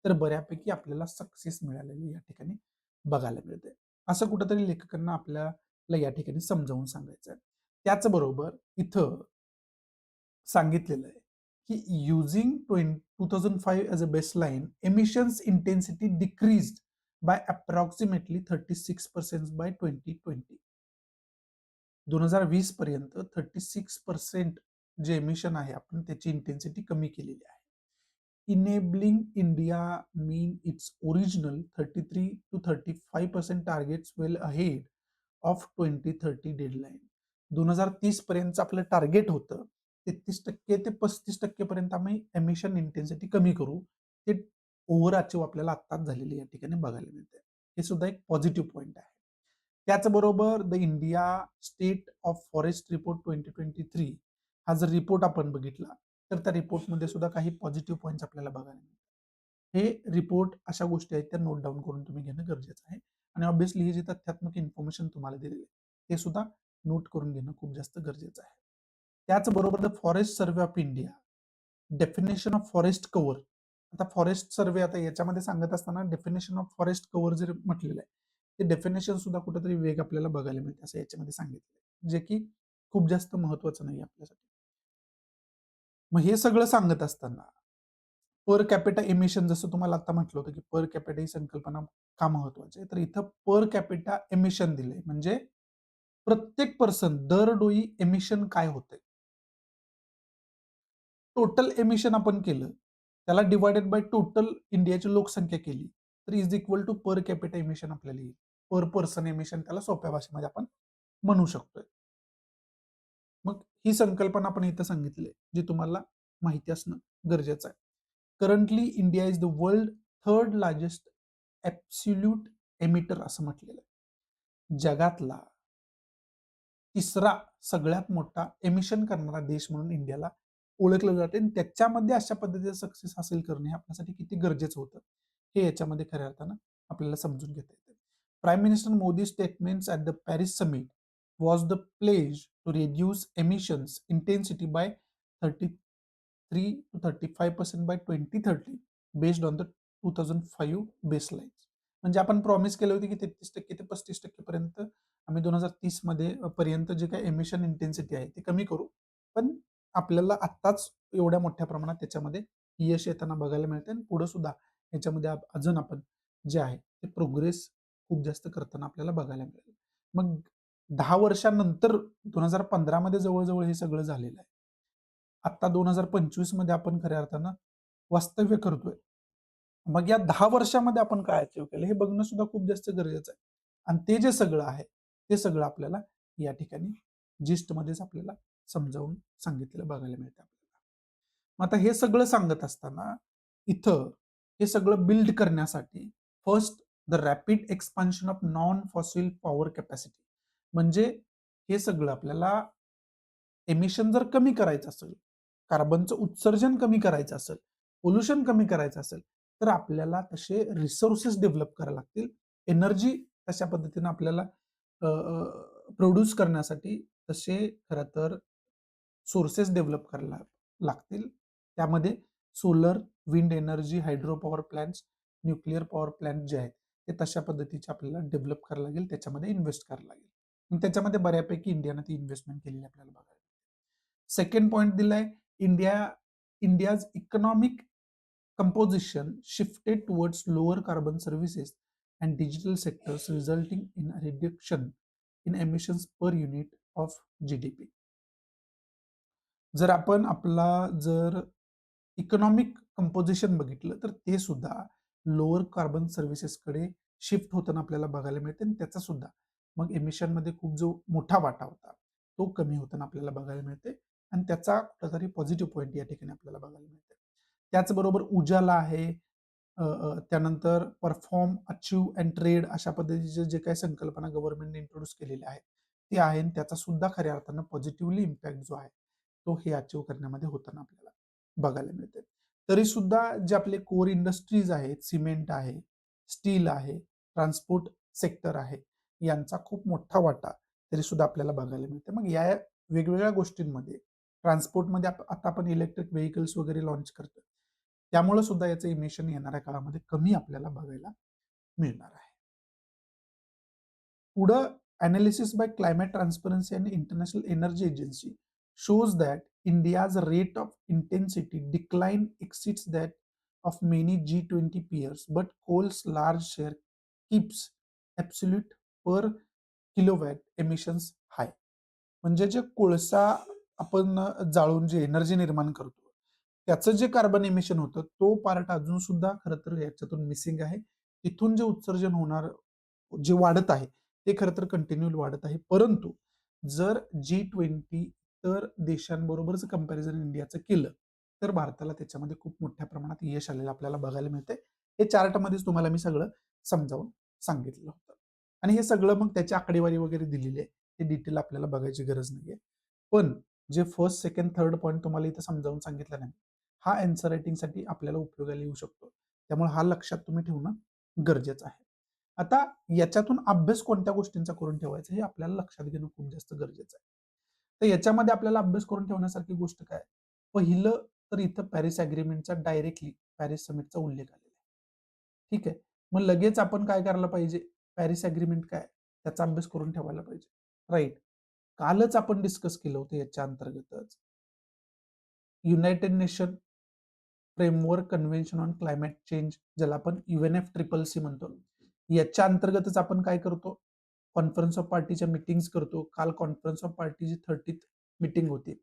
तर बऱ्यापैकी आपल्याला सक्सेस मिळालेली या ठिकाणी बघायला मिळते. असं कुठेतरी लेखकांना आपल्याला या ठिकाणी समजावून सांगायचं आहे. त्याचबरोबर इथं सांगितलेलं आहे, की using 2005 as a baseline, emissions intensity decreased by approximately 36% by 2020. 2020 पर्यंत 36% जे एमिशन आहे, आपण त्याची इंटेन्सिटी कमी केलेली आहे. Enabling India mean its original 33 to 35% targets well ahead of 2030 deadline. 2030 पर्यंतचं आपलं टार्गेट होतं. 33% ते 35% पर्यंत आम्ही एमिशन इंटेन्सिटी कमी करू. ते ओव्हर अचीव्ह आपल्याला आत्ताच झालेली या ठिकाणी बघायला मिळते. हे सुद्धा एक पॉझिटिव्ह पॉईंट आहे. त्याचबरोबर the India state of forest report 2023 हा जर रिपोर्ट आपण बघितला तर त्या रिपोर्टमध्ये सुद्धा काही पॉझिटिव्ह पॉईंट्स आपल्याला बघायला मिळतात. हे रिपोर्ट अशा गोष्टी आहेत त्या नोट डाऊन करून तुम्ही घेणं गरजेचं आहे. आणि ऑब्व्हियसली हे जे तथ्यात्मक इन्फॉर्मेशन तुम्हाला दिलेली आहे ते सुद्धा नोट करून घेणं खूप जास्त गरजेचं आहे. त्याचबरोबर the forest survey of India definition of forest cover. आता फॉरेस्ट सर्व्हे आता याच्यामध्ये सांगत असताना डेफिनेशन ऑफ फॉरेस्ट कव्हर जर म्हटलेलं आहे ते डेफिनेशन सुद्धा कुठेतरी वेग आपल्याला बघायला मिळते असं याच्यामध्ये सांगितलं, जे की खूप जास्त महत्वाचं नाही आपल्यासाठी. मग हे सगळं सांगत असताना पर कॅपिटा एमिशन जसं तुम्हाला आता म्हटलं होतं की पर कॅपिटा ही संकल्पना का महत्वाची आहे, तर इथं पर कॅपिटा एमिशन दिलंय म्हणजे प्रत्येक पर्सन दरडोई एमिशन काय होतंय, टोटल एमिशन आपण केलं त्याला डिवायडेड बाय टोटल इंडियाची लोकसंख्या केली तर is equal to per capita emission आपल्याला येईल. पर पर्सन एमिशन त्याला सोप्या भाषेमध्ये आपण म्हणू शकतोय. मग ही संकल्पना आपण इथं सांगितली जी तुम्हाला माहिती असणं गरजेचं आहे. Currently India is the world third largest absolute emitter असं म्हटलेलं आहे. जगातला तिसरा सगळ्यात मोठा एमिशन करणारा देश म्हणून इंडियाला ओळखलं जाते आणि त्याच्यामध्ये अशा पद्धतीचा सक्सेस हासिल करणे हे आपल्यासाठी किती गरजेचं होतं हे याच्यामध्ये खऱ्या अर्थानं आपल्याला समजून घेता येते. Prime minister Modi statements at the Paris summit was the pledge to reduce emissions intensity by 33 to 35% by 2030 based on the 2005 baselines. म्हणजे आपण प्रॉमिस केले होते की 33% ते 35% पर्यंत आम्ही 2030 मध्ये पर्यंत जे काही एमिशन इंटेन्सिटी आहे ते कमी करू. पण आपल्याला आत्ताच एवढ्या मोठ्या प्रमाणात त्याच्यामध्ये यश येताना बघायला मिळते आणि पुढे सुद्धा याच्यामध्ये अजून आपण जे आहे ते प्रोग्रेस खूप जास्त करताना आपल्याला बघायला मिळेल. मग 10 वर्षांनंतर 2015 मध्ये जवळ-जवळ हे सगळं झालेलं आहे. आता 2025 मध्ये आपण खऱ्या अर्थानं वास्तव्य करतोय. मग या 10 वर्षामध्ये आपण काय अचीव्ह केलं हे बघणं सुद्धा खूप जास्त गरजेचं आहे. आणि ते जे सगळं आहे ते सगळं आपल्याला या ठिकाणी जिस्टमध्येच आपल्याला समजावून सांगितलेलं बघायला मिळतं आपल्याला. मग आता हे सगळं सांगत असताना इथं हे सगळं बिल्ड करण्यासाठी first the rapid expansion of non fossil power capacity म्हणजे हे सगळं आपल्याला एमिशन जर कमी करायचं असेल, कार्बनचं उत्सर्जन कमी करायचं असेल, पोल्युशन कमी करायचं असेल, तर आपल्याला तसे रिसोर्सेस डेव्हलप करायला लागतील. एनर्जी तशा पद्धतीनं आपल्याला प्रोड्यूस करण्यासाठी तसे खरं तर सोर्सेस डेव्हलप करायला लागतील. त्यामध्ये solar, wind energy, hydro power plants, nuclear power plant जे आहेत, ते तशा पद्धतीचे आपल्याला डेव्हलप करायला लागेल, त्याच्यामध्ये इन्व्हेस्ट करायला लागेल. आणि त्याच्यामध्ये बऱ्यापैकी इंडियानं ती इन्व्हेस्टमेंट केलेली आपल्याला बघायला. सेकंड पॉइंट दिलाय India's economic composition shifted towards lower carbon services and digital sectors resulting in a reduction in emissions per unit of GDP. जर आपण आपला जर इकॉनॉमिक कंपोजिशन बघितलं तर ते सुद्धा लोअर कार्बन सर्व्हिसेसकडे शिफ्ट होताना आपल्याला बघायला मिळते आणि त्याचा सुद्धा मग एमिशन मध्ये खूप जो मोठा वाटा होता तो कमी होताना आपल्याला बघायला मिळते आणि त्याचा कुठेतरी पॉझिटिव्ह पॉईंट या ठिकाणी आपल्याला बघायला मिळते. त्याचबरोबर उजाला आहे, त्यानंतर परफॉर्म, अचीव्ह अँड ट्रेड अशा पद्धतीचे जे काही संकल्पना गव्हर्नमेंटने इंट्रोड्यूस केलेल्या आहेत ते आहे आणि त्याचा सुद्धा खऱ्या अर्थानं पॉझिटिव्हली इम्पॅक्ट जो आहे तो हे अचीव्ह करण्यामध्ये होताना आपल्याला बघायला मिळते. तरी सुद्धा जे आपले कोर इंडस्ट्रीज आहेत, सिमेंट आहे, स्टील आहे, ट्रान्सपोर्ट सेक्टर आहे, यांचा खूप मोठा वाटा तरी सुद्धा आपल्याला बघायला मिळते. मग या वेगवेगळ्या गोष्टींमध्ये ट्रान्सपोर्टमध्ये आता आपण इलेक्ट्रिक व्हेकल्स वगैरे लॉन्च करतो. त्यामुळे सुद्धा याचं इमिशन येणाऱ्या काळामध्ये कमी आपल्याला बघायला मिळणार आहे. पुढं अनालिसिस बाय क्लायमेट ट्रान्सपरन्सी आणि international energy agency shows that India's rate of intensity decline exceeds that of many G20 peers, but coal's large share keeps absolute per kilowatt emissions high. म्हणजे जे कोळसा आपण जाळून जे एनर्जी निर्माण करतो त्याचं जे कार्बन इमिशन होतं तो पार्ट अजून सुद्धा खरं तर याच्यातून मिसिंग आहे. तिथून जे उत्सर्जन होणार जे वाढत आहे ते खरं तर कंटिन्यू वाढत आहे. परंतु जर G20 तर देशांबरोबरच कंपॅरिझन इंडियाचं केलं तर भारताला त्याच्यामध्ये खूप मोठ्या प्रमाणात यश आलेलं आपल्याला बघायला मिळते हे चार्टमध्येच तुम्हाला मी सगळं समजावून सांगितलं होतं. आणि हे सगळं मग त्याची आकडेवारी वगैरे दिलेली आहे. ते डिटेल आपल्याला बघायची गरज नाहीये. पण जे फर्स्ट, सेकंड, थर्ड पॉईंट तुम्हाला इथं समजावून सांगितलं नाही, हा आन्सर रायटिंगसाठी आपल्याला उपयोगाला येऊ शकतो. त्यामुळे हा लक्षात तुम्ही ठेवणं गरजेचं आहे. आता याच्यातून अभ्यास कोणत्या गोष्टींचा करून ठेवायचा हे आपल्याला लक्षात घेणं खूप जास्त गरजेचं आहे. तर याच्यामध्ये आपल्याला अभ्यास करून ठेवण्यासारखी गोष्ट काय? पहिलं तर इथं पॅरिस अग्रीमेंटचा डायरेक्टली पॅरिस समिटचा उल्लेख आलेला आहे. ठीक आहे. मग लगेच आपण काय करायला पाहिजे? पॅरिस अग्रीमेंट काय? त्याचा अभ्यास करून ठेवायला पाहिजे. राइट. कालच आपण डिस्कस केलं होतं याच्या अंतर्गतच. United nation framework convention on climate change, ज्याला आपण UNFCCC म्हणतो. याच्या अंतर्गतच आपण काय करतो? कॉन्फरन्स ऑफ पार्टीच्या मीटिंग्स करतो. काल कॉन्फरन्स ऑफ पार्टीची 30th मीटिंग होती.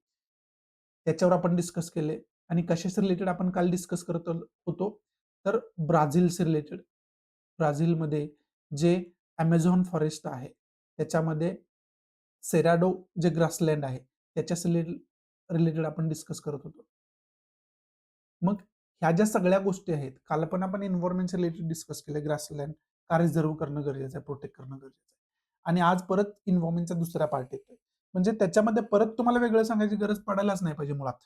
त्याच्यावर आपण डिस्कस केले आणि कशाशी रिलेटेड आपण काल डिस्कस करत होतो, तर ब्राझीलशी रिलेटेड. ब्राझीलमध्ये जे Amazon फॉरेस्ट आहे, त्याच्यामध्ये सेराडो जे ग्रासलँड आहे, त्याच्याशी रिलेटेड आपण डिस्कस करत होतो. मग ह्या ज्या सगळ्या गोष्टी आहेत, काल पण आपण एन्व्हायर्नमेंट रिलेटेड डिस्कस केलं. ग्रासलँड का रिझर्व्ह करणं गरजेचं आहे, प्रोटेक्ट करणं गरजेचं आहे. आणि आज परत एन्व्हायर्नमेंटचा दुसरा पार्ट येतोय. म्हणजे त्याच्यामध्ये परत तुम्हाला वेगळं सांगायची गरज पडायलाच नाही पाहिजे मुळात.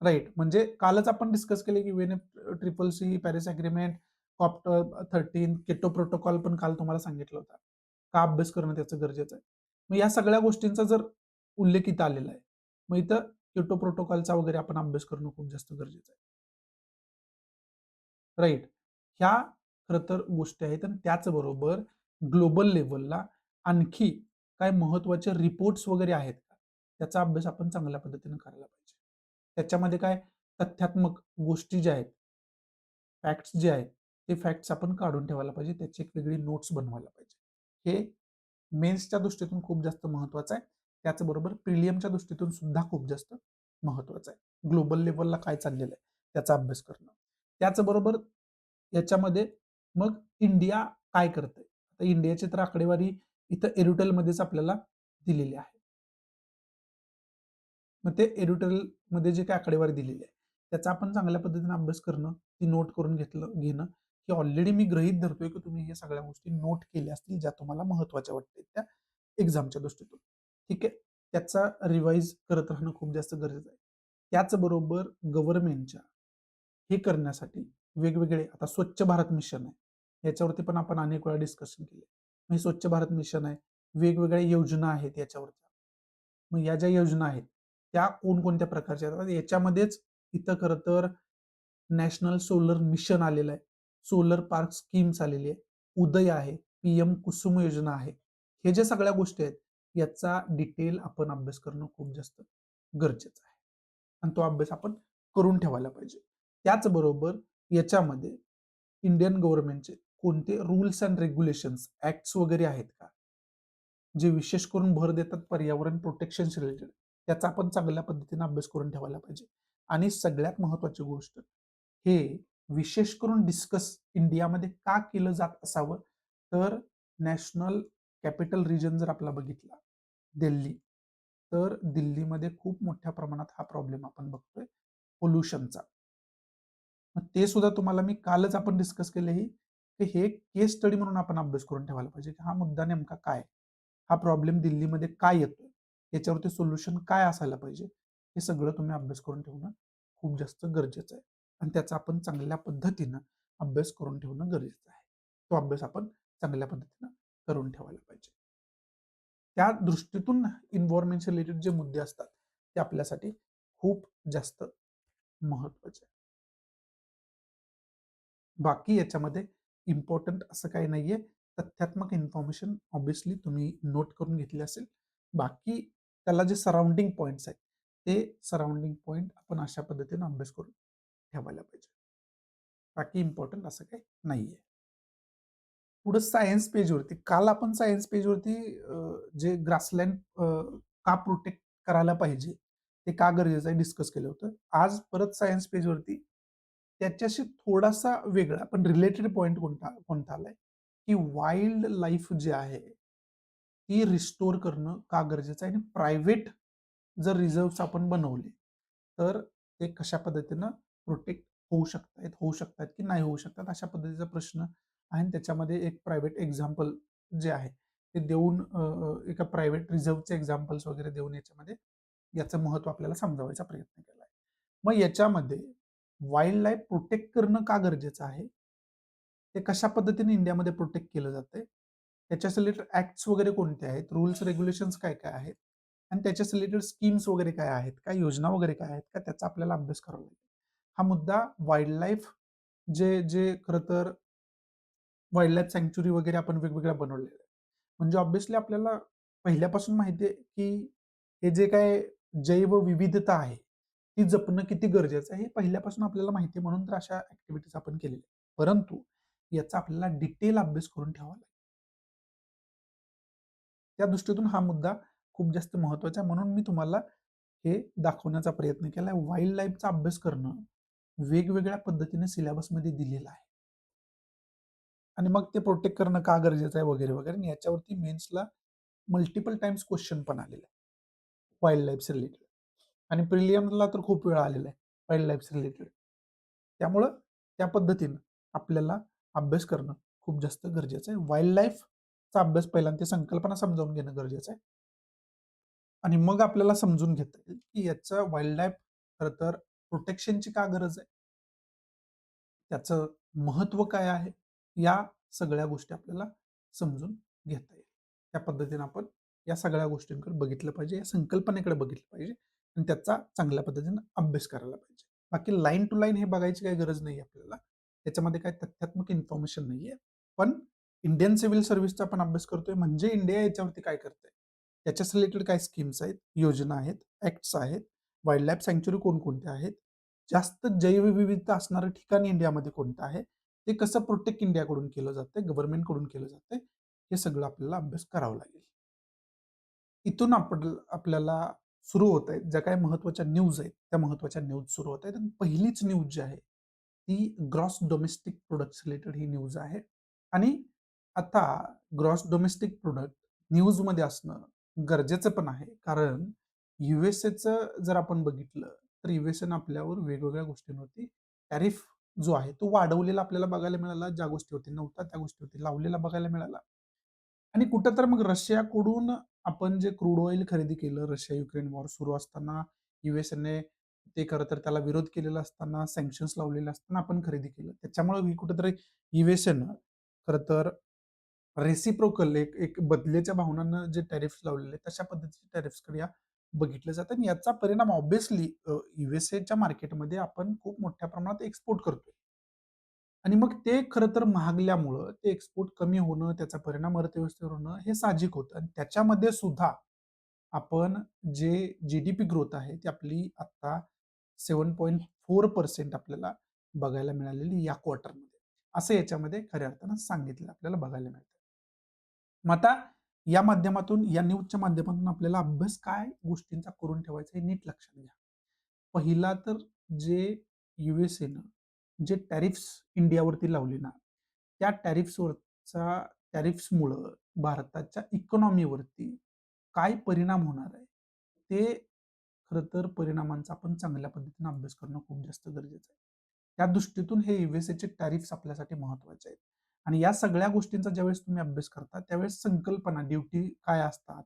राइट. म्हणजे कालच आपण डिस्कस केले की UNFCCC, Paris agreement, COP13, Kyoto protocol पण काल तुम्हाला सांगितलं होतं. का अभ्यास करणं त्याचं गरजेचं आहे. मग या सगळ्या गोष्टींचा जर उल्लेख इथं आलेला आहे, मग इथं क्योटो प्रोटोकॉलचा वगैरे आपण अभ्यास करणं खूप जास्त गरजेचं आहे. राइट. ह्या खरं तर गोष्टी आहेत आणि त्याचबरोबर ग्लोबल लेव्हलला आणखी काय महत्त्वाचे रिपोर्ट्स वगैरे आहेत का? त्याचा अभ्यास आपण चांगल्या पद्धतीने करायला पाहिजे. त्याच्यामध्ये काय तथ्यात्मक गोष्टी ज्या आहेत, फॅक्ट्स जे आहेत, ते फॅक्ट्स आपण काढून ठेवायला पाहिजे. त्याची एक वेगळी नोट्स बनवायला पाहिजे. हे मेन्सच्या दृष्टीतून खूप जास्त महत्त्वाचं आहे. त्याचबरोबर प्रिलियमच्या दृष्टीतून सुद्धा खूप जास्त महत्त्वाचं आहे. ग्लोबल लेव्हलला काय चाललेलं आहे, त्याचा अभ्यास करणं. त्याचबरोबर याच्यामध्ये मग इंडिया काय करतंय? तर इंडियाची तर आकडेवारी इथं एरुटेलमध्येच आपल्याला दिलेली आहे. मग ते एरुटेलमध्ये जे काही आकडेवारी दिलेली आहे, त्याचा आपण चांगल्या पद्धतीने अभ्यास करणं, ती नोट करून घेणं, की ऑलरेडी मी गृहीत धरतोय की तुम्ही हे सगळ्या गोष्टी नोट केल्या असतील, ज्या तुम्हाला महत्त्वाच्या वाटतील त्या एक्झामच्या दृष्टीतून. ठीक आहे. त्याचा रिवाईज करत राहणं खूप जास्त गरजेचं आहे. त्याचबरोबर गव्हर्नमेंटच्या हे करण्यासाठी वेगवेगळे आता स्वच्छ भारत मिशन आहे. याच्यावरती पण आपण अनेक वेळा डिस्कशन केले. मग हे स्वच्छ भारत मिशन आहे, वेगवेगळ्या योजना आहेत याच्यावरच्या. मग या ज्या योजना आहेत, त्या कोणकोणत्या प्रकारच्या आहेत? याच्यामध्येच इथं खरं तर नॅशनल सोलर मिशन आलेलं आहे. सोलर पार्क स्कीम्स आलेली आहे. उदय आहे, PM कुसुम योजना आहे. हे ज्या सगळ्या गोष्टी आहेत, याचा डिटेल आपण अभ्यास करणं खूप जास्त गरजेचं आहे. आणि तो अभ्यास आपण करून ठेवायला पाहिजे. त्याचबरोबर याच्यामध्ये इंडियन गव्हर्नमेंटचे कोणते रूल्स अँड रेग्युलेशन्स, ॲक्ट्स वगैरे आहेत का? जे विशेष करून भर देतात पर्यावरण प्रोटेक्शनशी रिलेटेड, त्याचा आपण चांगल्या पद्धतीने अभ्यास करून ठेवायला पाहिजे. आणि सगळ्यात महत्त्वाची गोष्ट, हे विशेष करून डिस्कस इंडियामध्ये का केलं जात असावं? तर नॅशनल कॅपिटल रिजन जर आपला बघितला, दिल्ली, तर दिल्लीमध्ये खूप मोठ्या प्रमाणात हा प्रॉब्लेम आपण बघतोय पोल्युशनचा. मग ते सुद्धा तुम्हाला मी कालच आपण डिस्कस केले ही, की हे केस स्टडी म्हणून आपण अभ्यास करून ठेवायला पाहिजे, की हा मुद्दा नेमका काय? हा प्रॉब्लेम दिल्लीमध्ये काय येतोय? याच्यावरती सोल्युशन काय असायला पाहिजे? हे सगळं तुम्ही अभ्यास करून ठेवणं खूप जास्त गरजेचं आहे. आणि त्याचा आपण चांगल्या पद्धतीनं अभ्यास करून ठेवणं गरजेचं आहे. तो अभ्यास आपण चांगल्या पद्धतीनं करून ठेवायला पाहिजे. त्या दृष्टीतून एन्व्हायर्नमेंटशी रिलेटेड जे मुद्दे असतात, ते आपल्यासाठी खूप जास्त महत्त्वाचे आहेत. बाकी याच्यामध्ये इम्पॉर्टंट असं काही नाहीये. तथ्यात्मक इन्फॉर्मेशन ऑब्व्हियसली तुम्ही नोट करून घेतली असेल. बाकी त्याला जे सराउंडिंग पॉइंट्स आहेत, ते सराउंडिंग पॉइंट आपण अशा पद्धतीने अभ्यास करून ठेवायला पाहिजे. बाकी इम्पॉर्टंट असं काही नाहीये. पुढे सायन्स पेजवरती काल आपण सायन्स पेजवरती जे ग्रासलँड का प्रोटेक्ट करायला पाहिजे, ते का गरजेचं आहे डिस्कस केलं होतं. आज परत सायन्स पेजवरती त्याच्याशी थोडासा वेगळा पण रिलेटेड पॉइंट कोणता आलाय, की वाईल्ड लाईफ जे आहे, ती रिस्टोर करणं का गरजेचं आहे आणि प्रायव्हेट जर रिझर्व्हज आपण बनवले, तर ते कशा पद्धतीनं प्रोटेक्ट होऊ शकतायत, होऊ शकतात की नाही होऊ शकतात अशा पद्धतीचा प्रश्न आहे आणि त्याच्यामध्ये एक प्रायव्हेट एक्झाम्पल जे आहे ते देऊन एका प्रायव्हेट रिझर्व्हचे एक्झाम्पल्स वगैरे देऊन याच्यामध्ये याचं महत्व आपल्याला समजावायचा प्रयत्न केला आहे. मग याच्यामध्ये वाईल्ड लाईफ प्रोटेक्ट करणं का गरजेचं आहे? ते कशा पद्धतीने इंडियामध्ये प्रोटेक्ट केलं जातंय? त्याच्या रिलेटेड ऍक्ट्स वगैरे कोणते आहेत? रूल्स रेग्युलेशन्स काय-काय आहेत? आणि त्याच्या रिलेटेड स्कीम्स वगैरे काय आहेत? काय योजना वगैरे काय आहेत का? त्याचा आपल्याला अभ्यास करावा लागेल. हा मुद्दा वाईल्ड लाईफ जे जे खरं तर वाईल्ड लाईफ सँक्च्युरी वगैरे आपण वेगवेगळ्या बनवलेल्या आहेत. म्हणजे ऑब्व्हियसली आपल्याला पहिल्यापासून माहिती आहे, की हे जे काय जैवविविधता आहे, ती जपणं किती गरजेचं आहे, हे पहिल्यापासून आपल्याला माहिती आहे म्हणून तर अशा ॲक्टिव्हिटीज आपण केलेल्या आहेत. परंतु याचा आपल्याला डिटेल अभ्यास करून ठेवावा लागेल. त्या दृष्टीतून हा मुद्दा खूप जास्त महत्त्वाचा आहे. म्हणून मी तुम्हाला हे दाखवण्याचा प्रयत्न केलाय. वाईल्ड लाईफचा अभ्यास करणं वेगवेगळ्या पद्धतीने सिलेबसमध्ये दिलेलं आहे. आणि मग ते प्रोटेक्ट करणं का गरजेचं आहे वगैरे, वगैरे आणि याच्यावरती मेन्सला मल्टिपल टाइम्स क्वेश्चन पण आलेले आहे. वाईल्ड लाईफच्या रिलेटेड आणि प्रिलियमला तर खूप वेळा आलेला आहे वाईल्ड लाईफच्या रिलेटेड. त्यामुळं त्या पद्धतीनं आपल्याला अभ्यास करणं खूप जास्त गरजेचं आहे. वाईल्ड लाईफचा अभ्यास पहिल्यांदा ती संकल्पना समजावून घेणं गरजेचं आहे. आणि मग आपल्याला समजून घेता येईल, की याचं वाईल्ड लाईफ खरं तर प्रोटेक्शनची का गरज आहे? त्याचं महत्त्व काय आहे? या सगळ्या गोष्टी आपल्याला समजून घेता येईल. त्या पद्धतीने आपण या सगळ्या गोष्टींकडे बघितलं पाहिजे, या संकल्पनेकडे बघितलं पाहिजे आणि त्याचा चांगल्या पद्धतीने अभ्यास करायला पाहिजे. बाकी लाईन टू लाईन हे बघायची काही गरज नाही आपल्याला. त्याच्यामध्ये काही तथ्यात्मक इन्फॉर्मेशन नाहीये. पण इंडियन सिव्हिल सर्व्हिसचा आपण अभ्यास करतोय म्हणजे इंडिया याच्यावरती काय करतंय? त्याच्याच रिलेटेड काय स्कीम्स आहेत, योजना आहेत, ॲक्ट्स आहेत, वाईल्ड लाईफ सँक्च्युरी कोणकोणत्या आहेत, जास्त जैवविविधता असणारं ठिकाण इंडियामध्ये कोणतं आहे? ते कसं प्रोटेक्ट इंडियाकडून केलं जातंय, गव्हर्नमेंटकडून केलं जातंय, हे सगळं आपल्याला अभ्यास करावा लागेल. इथून आपल्याला सुरू होत आहेत, ज्या काही महत्त्वाच्या न्यूज आहेत, त्या महत्त्वाच्या न्यूज सुरू होत आहेत आणि पहिलीच न्यूज जी आहे, ती ग्रॉस डोमेस्टिक प्रोडक्ट्स रिलेटेड ही न्यूज आहे. आणि आता ग्रॉस डोमेस्टिक प्रोडक्ट न्यूजमध्ये असणं गरजेचं पण आहे. कारण यू-एस-एचं जर आपण बघितलं, तर यू-एस-एनं आपल्यावर वेगवेगळ्या गोष्टींवरती टॅरिफ जो आहे, तो वाढवलेला आपल्याला बघायला मिळाला. ज्या गोष्टीवरती नव्हता, त्या गोष्टीवरती लावलेला बघायला मिळाला. आणि कुठं तर मग रशियाकडून आपण जे क्रूड ऑइल खरेदी केलं, रशिया-युक्रेन वॉर सुरू असताना यू-एस-एने ते खरं तर त्याला विरोध केलेला असताना, सँक्शन्स लावलेले असताना आपण खरेदी केलं. त्याच्यामुळे ही कुठेतरी यू-एस-एनं खरं तर रेसिप्रोकल एक एक बदलेच्या भावनांना जे टॅरिफ्स लावलेले आहेत, तशा पद्धतीचे टॅरिफ्सकडे या बघितलं जातं आणि याचा परिणाम ऑब्व्हियसली यू-एस-एच्या मार्केटमध्ये आपण खूप मोठ्या प्रमाणात एक्सपोर्ट करतोय. आणि मग ते खरं तर महागल्यामुळं ते एक्सपोर्ट कमी होणं, त्याचा परिणाम अर्थव्यवस्थेवर होणं हे साहजिक होतं आणि त्याच्यामध्ये सुद्धा आपण जे जी-डी-पी ग्रोथ आहे ती आपली आता 7.4% आपल्याला बघायला मिळालेली या क्वार्टरमध्ये. असं याच्यामध्ये खऱ्या अर्थानं सांगितलं आपल्याला बघायला मिळतं. मग आता या माध्यमातून, या न्यूजच्या माध्यमातून आपल्याला अभ्यास काय गोष्टींचा करून ठेवायचा हे नीट लक्षात घ्या. पहिला तर जे यू-एस-एनं जे टॅरिफ्स इंडियावरती लावले ना, त्या टॅरिफ्समुळं भारताच्या इकॉनॉमीवरती काय परिणाम होणार आहे, ते खरं तर परिणामांचा आपण चांगल्या पद्धतीने अभ्यास करणं खूप जास्त गरजेचं आहे. त्या दृष्टीतून हे यू-एस-एचे टॅरिफ्स आपल्यासाठी महत्त्वाचे आहेत. आणि या सगळ्या गोष्टींचा ज्यावेळेस तुम्ही अभ्यास करता, त्यावेळेस संकल्पना, ड्युटी काय असतात,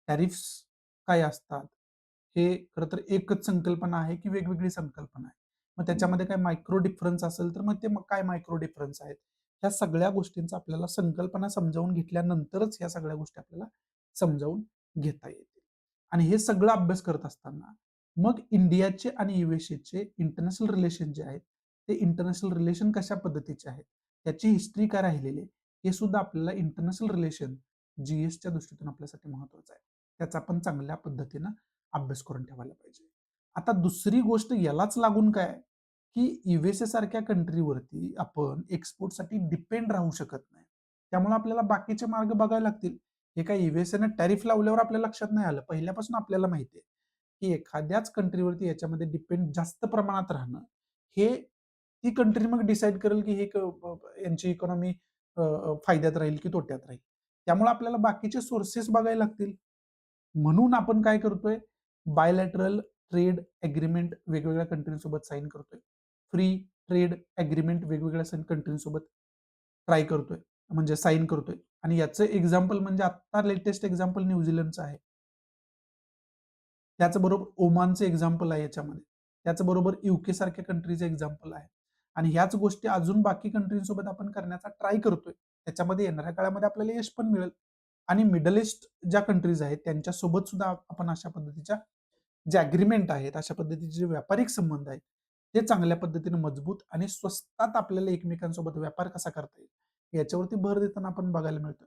टॅरिफ्स काय असतात, हे खरं तर एकच संकल्पना आहे की वेगवेगळी संकल्पना आहे. मग त्याच्यामध्ये काय मायक्रो डिफरन्स असेल, तर मग ते मग काय मायक्रो डिफरन्स आहेत? ह्या सगळ्या गोष्टींचा आपल्याला संकल्पना समजावून घेतल्यानंतरच ह्या सगळ्या गोष्टी आपल्याला समजावून घेता येतील. आणि हे सगळं अभ्यास करत असताना मग इंडियाचे आणि यू-एस-एचे इंटरनॅशनल रिलेशन जे आहेत, ते इंटरनॅशनल रिलेशन कशा पद्धतीचे आहेत, त्याची हिस्ट्री काय राहिलेली आहे, हे सुद्धा आपल्याला इंटरनॅशनल रिलेशन जी-एसच्या दृष्टीतून आपल्यासाठी महत्त्वाचं आहे. त्याचा आपण चांगल्या पद्धतीनं अभ्यास करून ठेवायला पाहिजे. आता दुसरी गोष्ट यालाच लागून काय आहे, की यू-एस-ए सारख्या कंट्रीवरती आपण एक्सपोर्टसाठी डिपेंड राहू शकत नाही. त्यामुळे आपल्याला बाकीचे मार्ग बघायला लागतील. हे काय यू-एस-एनं टॅरिफ लावल्यावर आपल्या लक्षात नाही आलं. पहिल्यापासून आपल्याला माहिती आहे, की एखाद्याच कंट्रीवरती याच्यामध्ये डिपेंड जास्त प्रमाणात राहणं, हे ती कंट्री मग डिसाईड करेल, की हे यांची इकॉनॉमी फायद्यात राहील की तोट्यात राहील. त्यामुळे आपल्याला बाकीचे सोर्सेस बघायला लागतील. म्हणून आपण काय करतोय, बायलॅटरल ट्रेड एग्रीमेंट वेगवेगळ्या कंट्रीसोबत साइन करतोय. फ्री ट्रेड ॲग्रीमेंट वेगवेगळ्या कंट्रींसोबत ट्राय करतोय, म्हणजे साइन करतोय. आणि याचं एक्झाम्पल म्हणजे आत्ता लेटेस्ट एक्झाम्पल न्यूझीलंडचं आहे. त्याचबरोबर ओमानचं एक्झाम्पल आहे याच्यामध्ये. त्याचबरोबर यूके सारख्या कंट्रीचं एक्झाम्पल आहे. आणि ह्याच गोष्टी अजून बाकी कंट्रींसोबत आपण करण्याचा ट्राय करतोय. त्याच्यामध्ये येणाऱ्या काळामध्ये आपल्याला यश पण मिळेल. आणि मिडल ईस्ट ज्या कंट्रीज आहेत त्यांच्यासोबत सुद्धा आपण अशा पद्धतीच्या जे अग्रीमेंट आहेत, अशा पद्धतीचे जे व्यापारिक संबंध आहेत, ते चांगल्या पद्धतीने मजबूत आणि स्वस्तात आपल्याला एकमेकांसोबत व्यापार कसा करता येईल, याच्यावरती भर देताना आपण बघायला मिळतं.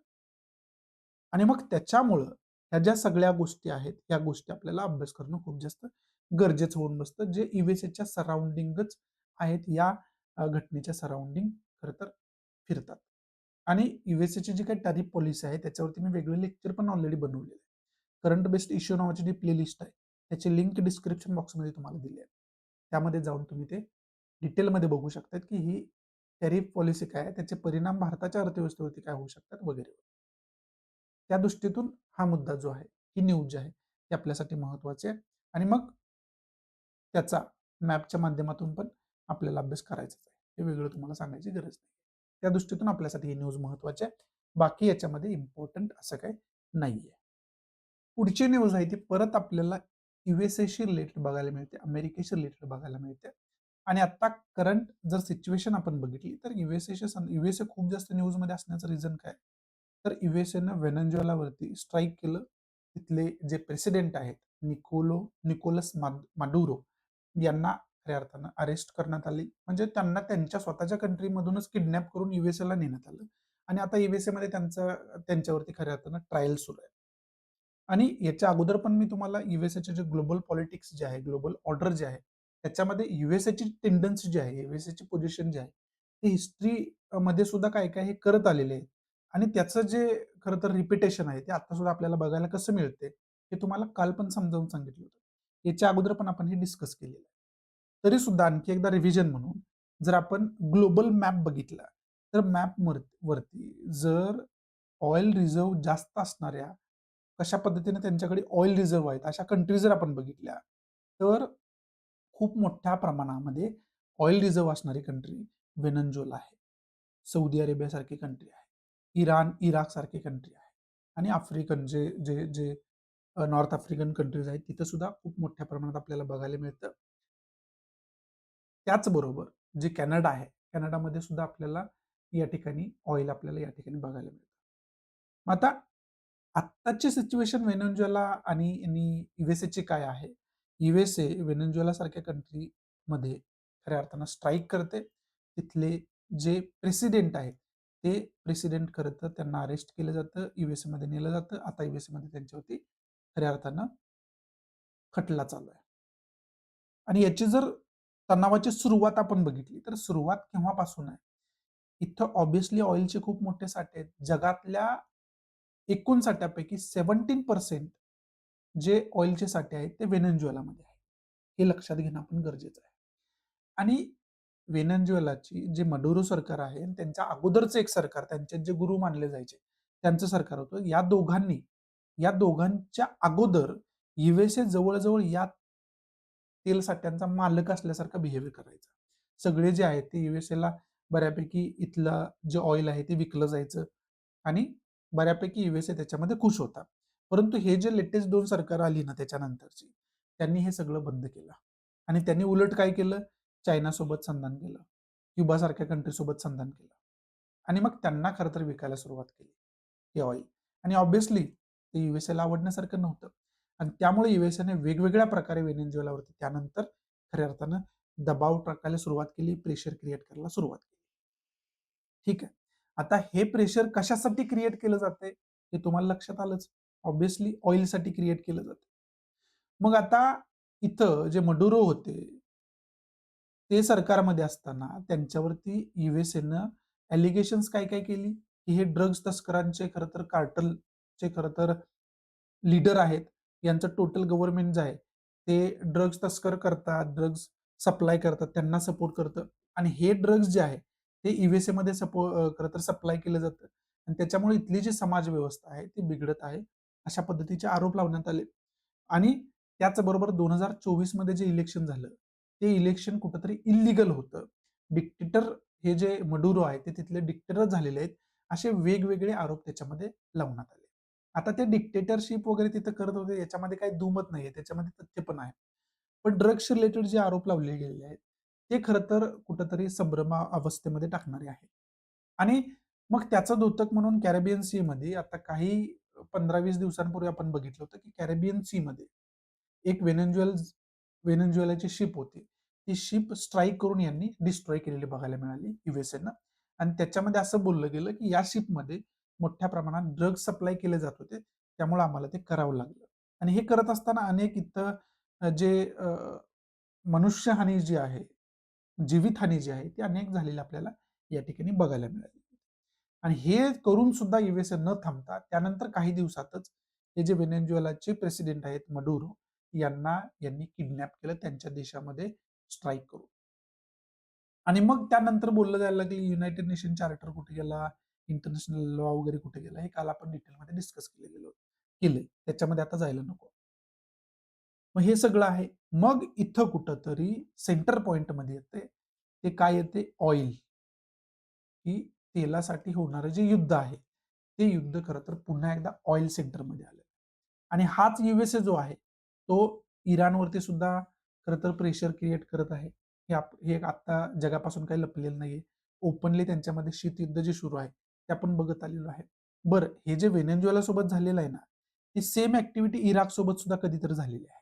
आणि मग त्याच्यामुळं ह्या ज्या सगळ्या गोष्टी आहेत, या गोष्टी आपल्याला अभ्यास करणं खूप जास्त गरजेचं होऊन बसतं, जे यूएसएच्या सराउंडिंगच आहेत, या घटनेच्या सराउंडिंग खरं तर फिरतात. आणि यूएसएची जी काही टॅरिफ पॉलिसी आहे, त्याच्यावरती मी वेगळे लेक्चर पण ऑलरेडी बनवलेले आहे. करंट बेस्ड इश्यू नावाची जी प्लेलिस्ट आहे, त्याची लिंक डिस्क्रिप्शन बॉक्समध्ये तुम्हाला दिली आहे. त्यामध्ये जाऊन तुम्ही ते डिटेलमध्ये बघू शकतात, की ही टॅरिफ पॉलिसी काय आहे, त्याचे परिणाम भारताच्या अर्थव्यवस्थेवरती काय होऊ शकतात वगैरे. त्या दृष्टीतून हा मुद्दा जो आहे, ही न्यूज जी आहे, ती आपल्यासाठी महत्त्वाची आहे. आणि मग त्याचा मॅपच्या माध्यमातून पण आपल्याला अभ्यास करायचाच आहे. हे वेगळं तुम्हाला सांगायची गरज नाही. त्या दृष्टीतून आपल्यासाठी ही न्यूज महत्त्वाची आहे. बाकी याच्यामध्ये इम्पोर्टंट असं काही नाहीये. पुढची न्यूज आहे ती परत आपल्याला यूएसएशी रिलेटेड बघायला मिळते, अमेरिकेशी रिलेटेड बघायला मिळते. आणि आता करंट जर सिच्युएशन आपण बघितली तर यूएसए खूप जास्त न्यूजमध्ये असण्याचं रिझन काय? तर यूएसएनं व्हेनेझुएलावरती स्ट्राईक केलं. तिथले जे प्रेसिडेंट आहेत निकोलस माडुरो यांना खऱ्या अर्थानं अरेस्ट करण्यात आली. म्हणजे त्यांना त्यांच्या स्वतःच्या कंट्रीमधूनच किडनॅप करून यूएसएला नेण्यात आलं. आणि आता यूएसए मध्ये त्यांच्यावरती खऱ्या अर्थानं ट्रायल सुरू आहे. आणि याच्या अगोदर पण मी तुम्हाला यूएसएचे जे ग्लोबल पॉलिटिक्स जे आहे, ग्लोबल ऑर्डर जे आहे, त्याच्यामध्ये यूएसएची टेंडन्सी जी आहे, यूएसएची पोझिशन जी आहे, ते हिस्ट्री मध्ये सुद्धा काय काय हे करत आलेले आहे. आणि त्याचं जे खरं तर रिपिटेशन आहे, ते आता सुद्धा आपल्याला बघायला कसं मिळते, हे तुम्हाला काल पण समजावून सांगितलं होतं. याच्या अगोदर पण आपण हे डिस्कस केलेलं आहे. तरी सुद्धा आणखी एकदा रिव्हिजन म्हणून जर आपण ग्लोबल मॅप बघितला, तर मॅप वरती जर ऑइल रिझर्व्ह जास्त असणाऱ्या, कशा पद्धतीने त्यांच्याकडे ऑइल रिझर्व्ह आहेत, अशा कंट्री जर आपण बघितल्या, तर खूप मोठ्या प्रमाणामध्ये ऑइल रिझर्व्ह असणारी कंट्री व्हेनेझुएला आहे. सौदी अरेबियासारखी कंट्री आहे. इराण, इराक सारखी कंट्री आहे. आणि आफ्रिकन जे जे जे नॉर्थ आफ्रिकन कंट्रीज आहेत, तिथं सुद्धा खूप मोठ्या प्रमाणात आपल्याला बघायला मिळतं. त्याचबरोबर जे कॅनडा आहे, कॅनडामध्ये सुद्धा आपल्याला या ठिकाणी ऑइल आपल्याला या ठिकाणी बघायला मिळतं. मग आता आत्ताची सिच्युएशन व्हेनेझुएला आणि यूएसएची काय आहे? यूएसए व्हेनेझुएला सारख्या कंट्रीमध्ये खऱ्या अर्थानं स्ट्राईक करते. तिथले जे प्रेसिडेंट आहेत, ते प्रेसिडेंट खरं तर त्यांना अरेस्ट केलं जातं, यूएसए मध्ये नेलं जातं. आता यूएसए मध्ये त्यांच्यावरती खऱ्या अर्थानं खटला चालू आहे. आणि याची जर तणावाची सुरुवात आपण बघितली, तर सुरुवात केव्हापासून आहे? इथं ऑब्व्हियसली ऑइलचे खूप मोठे साठे आहेत. जगातल्या एकूण साठ्यापैकी 17% जे ऑइलचे साठे आहेत ते व्हेनेझुएलामध्ये आहे. हे लक्षात घेणं आपण गरजेचं आहे. आणि व्हेनेझुएलाची जे मडुरो सरकार आहे आणि त्यांच्या अगोदरचं एक सरकार, त्यांचे जे गुरु मानले जायचे, त्यांचं सरकार होतं. या दोघांच्या अगोदर यूएसए जवळ या तेल साठ्यांचा मालक असल्यासारखा बिहेव्ह करायचा. सगळे जे आहेत ते यूएसएला बऱ्यापैकी इथलं जे ऑइल आहे ते विकलं जायचं आणि बऱ्यापैकी यूएसए त्याच्यामध्ये खुश होता. परंतु हे जे लेटेस्ट 2 सरकार आली ना त्याच्यानंतरची, त्यांनी हे सगळं बंद केलं. आणि त्यांनी उलट काय केलं? चायनासोबत संधान केलं. क्युबासारख्या कंट्रीसोबत संधान केलं. आणि मग त्यांना खरं तर विकायला सुरुवात केली, हे ऑइल. आणि ऑब्व्हियसली ते यूएसएला आवडण्यासारखं नव्हतं. आणि त्यामुळे यूएसएने वेगवेगळ्या प्रकारे व्हेनेझुएलावरती त्यानंतर खऱ्या अर्थानं दबाव टाकायला सुरुवात केली, प्रेशर क्रिएट करायला सुरुवात केली. ठीक आहे. आता हे प्रेशर कशासाठी क्रिएट केलं जातंय, हे तुम्हाला लक्षात आलंच. ऑब्व्हियसली ऑइलसाठी क्रिएट केलं जातं. मग आता इथं जे मडुरो होते, ते सरकारमध्ये असताना त्यांच्यावरती यूएसएनं ॲलिगेशन्स काय केली, की हे ड्रग्ज तस्करांचे खरं तर कार्टलचे खरं तर लीडर आहेत. यांचं टोटल गव्हर्नमेंट जे आहे, ते ड्रग्ज तस्कर करतात, ड्रग्ज सप्लाय करतात, त्यांना सपोर्ट करतं. आणि हे ड्रग्ज जे आहे, ते यूएसएमध्ये खरं तर सप्लाय केलं जातं. आणि त्याच्यामुळे इथली जी समाज व्यवस्था आहे, ती बिघडत आहे. अशा पद्धतीचे आरोप लावण्यात आले. आणि त्याचबरोबर 2024 मध्ये जे इलेक्शन झालं, ते इलेक्शन कुठंतरी इल्लीगल होतं. डिक्टेटर हे जे मडुरो आहे ते तिथले डिक्टेटर झालेले आहेत, असे वेगवेगळे आरोप त्याच्यामध्ये लावण्यात आले. आता ते डिक्टेटरशिप वगैरे तिथं करत होते याच्यामध्ये काही दुमत नाहीये, त्याच्यामध्ये तथ्य पण आहे. पण ड्रग्स रिलेटेड जे आरोप लावले गेलेले आहेत, ते खरं तर कुठेतरी संभ्रम अवस्थेमध्ये टाकणारे आहेत. आणि मग त्याचं द्योतक म्हणून कॅरेबियन सी मध्ये आता काही 15-20 दिवसांपूर्वी आपण बघितलं होतं, की कॅरेबियन सी मध्ये एक व्हेनेझुएलाची शिप होती. ती शिप स्ट्राईक करून यांनी डिस्ट्रॉय केलेली बघायला मिळाली युएसएनं. आणि त्याच्यामध्ये असं बोललं गेलं, की या शिपमध्ये मोठ्या प्रमाणात ड्रग्ज सप्लाय केले जात होते. त्यामुळे आम्हाला ते करावं लागलं. आणि हे करत असताना अनेक इथं जे मनुष्यहानी जी आहे, जीवितहानी जी आहे, ती अनेक झालेली आपल्याला या ठिकाणी बघायला मिळाली. आणि हे करून सुद्धा युएसए न थांबता त्यानंतर काही दिवसातच हे जे व्हेनेझुएलाचे प्रेसिडेंट आहेत मडुरो यांनी किडनॅप केलं त्यांच्या देशामध्ये स्ट्राईक करून. आणि मग त्यानंतर बोललं जायला लागलं युनायटेड नेशन चार्टर कुठे गेला, इंटरनॅशनल लॉ वगैरे कुठे गेला, हे काल आपण डिटेलमध्ये डिस्कस केले. त्याच्यामध्ये आता जायला नको. मग हे सगळं आहे. मग इथं कुठंतरी सेंटर पॉइंटमध्ये येते. ते काय येते? ऑइल. की तेलासाठी होणारं जे युद्ध आहे, ते युद्ध खरं तर पुन्हा एकदा ऑइल सेंटरमध्ये आलं. आणि हाच युएसए जो आहे, तो इराणवरती सुद्धा खरं तर प्रेशर क्रिएट करत आहे. हे आता जगापासून काही लपलेलं नाहीये. ओपनली त्यांच्यामध्ये शीतयुद्ध जे सुरू आहे, ते आपण बघत आलेलो आहे. बरं, हे जे व्हेनेझुएला सोबत झालेलं आहे ना, ती सेम ऍक्टिव्हिटी इराक सोबत सुद्धा कधीतरी झालेली आहे.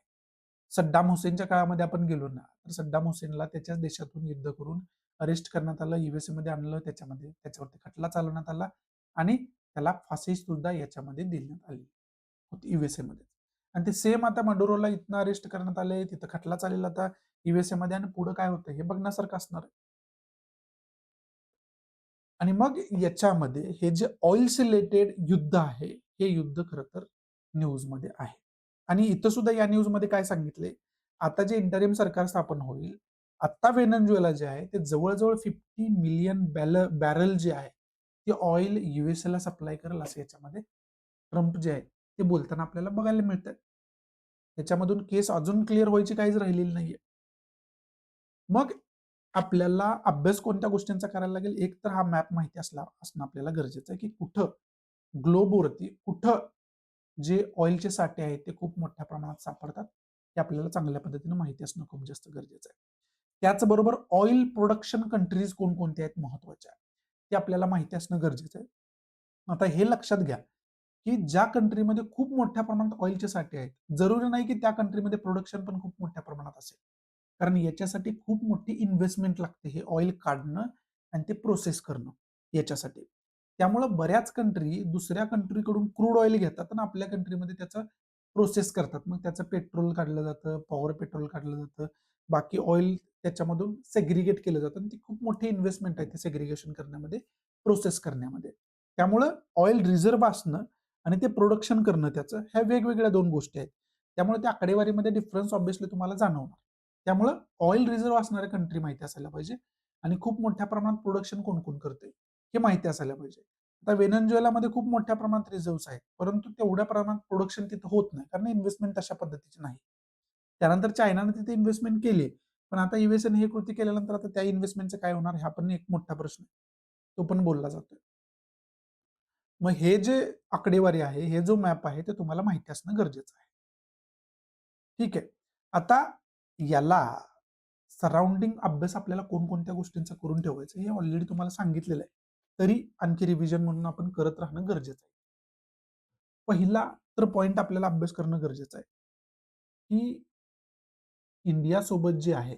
सद्दाम हुसेनच्या काळामध्ये आपण गेलो ना, तर सद्दाम हुसेनला त्याच्याच देशातून युद्ध करून अरेस्ट करण्यात आलं, युएसए मध्ये आणलं, त्याच्यावरती खटला चालवण्यात आला आणि त्याला फाशी सुद्धा याच्यामध्ये देण्यात आली होती युएसए मध्ये. आणि ते सेम आता मडुरोला इथनं अरेस्ट करण्यात आले, तिथं खटला चालेल आता युएसए मध्ये आणि पुढे काय होतं हे बघण्यासारखं असणार आहे. आणि मग याच्यामध्ये हे जे ऑइल्स रिलेटेड युद्ध आहे, हे युद्ध खरं तर न्यूजमध्ये आहे. आणि इथं सुद्धा या न्यूजमध्ये काय सांगितले, आता जे इंटरिम सरकार स्थापन होईल, आता व्हेनेझुएला जे आहे ते जवळजवळ 50 मिलियन बॅरल जे आहे ते ऑइल युएसए ला सप्लाय करेल असं याच्यामध्ये ट्रम्प जे आहे ते बोलताना आपल्याला बघायला मिळतं. त्याच्यामधून केस अजून क्लिअर व्हायची काहीच राहिलेली नाहीये. मग आपल्याला अभ्यास कोणत्या गोष्टींचा करायला लागेल? एक तर हा मॅप माहिती असणं आपल्याला गरजेचं आहे, की कुठं ग्लोबवरती कुठं जे ऑइलचे साठे आहेत ते खूप मोठ्या प्रमाणात सापडतात. ते आपल्याला चांगल्या पद्धतीने माहिती असणं खूप जास्त गरजेचं आहे. त्याचबरोबर ऑइल प्रोडक्शन कंट्रीज कोणकोणत्या आहेत महत्वाच्या, ते आपल्याला माहिती असणं गरजेचं आहे. आता हे लक्षात घ्या, की ज्या कंट्रीमध्ये खूप मोठ्या प्रमाणात ऑइलचे साठे आहेत, जरुरी नाही की त्या कंट्रीमध्ये प्रोडक्शन पण खूप मोठ्या प्रमाणात असेल. कारण याच्यासाठी खूप मोठी इन्व्हेस्टमेंट लागते हे ऑइल काढणं आणि ते प्रोसेस करणं याच्यासाठी. त्यामुळं बऱ्याच कंट्री दुसऱ्या कंट्रीकडून क्रूड ऑइल घेतात आणि आपल्या कंट्रीमध्ये त्याचं प्रोसेस करतात. मग त्याचं पेट्रोल काढलं जातं, पॉवर पेट्रोल काढलं जातं, बाकी ऑइल त्याच्यामधून सेग्रिगेट केलं जातं आणि ती खूप मोठी इन्व्हेस्टमेंट आहे ते सेग्रिगेशन करण्यामध्ये, प्रोसेस करण्यामध्ये. त्यामुळं ऑइल रिझर्व्ह असणं आणि ते प्रोडक्शन करणं त्याचं, ह्या वेगवेगळ्या दोन गोष्टी आहेत. त्यामुळे त्या आकडेवारीमध्ये डिफरन्स ऑब्व्हियसली तुम्हाला जाणवणार. त्यामुळं ऑइल रिझर्व्ह असणाऱ्या कंट्री माहिती असायला पाहिजे आणि खूप मोठ्या प्रमाणात प्रोडक्शन कोण कोण करते हे माहिती असायला पाहिजे. आता व्हेनेझुएलामध्ये खूप मोठ्या प्रमाणात रिझर्व्ह आहेत, परंतु तेवढ्या प्रमाणात प्रोडक्शन तिथं होत नाही कारण इन्व्हेस्टमेंट तशा पद्धतीची नाही. त्यानंतर चायनाने तिथे इन्व्हेस्टमेंट केली, पण आता युएसएने हे कृती केल्यानंतर आता त्या इन्व्हेस्टमेंटचं काय होणार हा पण एक मोठा प्रश्न आहे. तो पण बोलला जातोय. मग हे जे आकडेवारी आहे, हे जो मॅप आहे ते तुम्हाला माहिती असणं गरजेचं आहे. ठीक आहे. आता याला सराउंडिंग अभ्यास आपल्याला कोणकोणत्या गोष्टींचा करून ठेवायचा हे ऑलरेडी तुम्हाला सांगितलेलं आहे. तरी आणखी रिव्हिजन म्हणून आपण करत राहणं गरजेचं आहे. पहिला तर पॉइंट आपल्याला अभ्यास करणं गरजेचं आहे, की इंडिया सोबत जे आहे,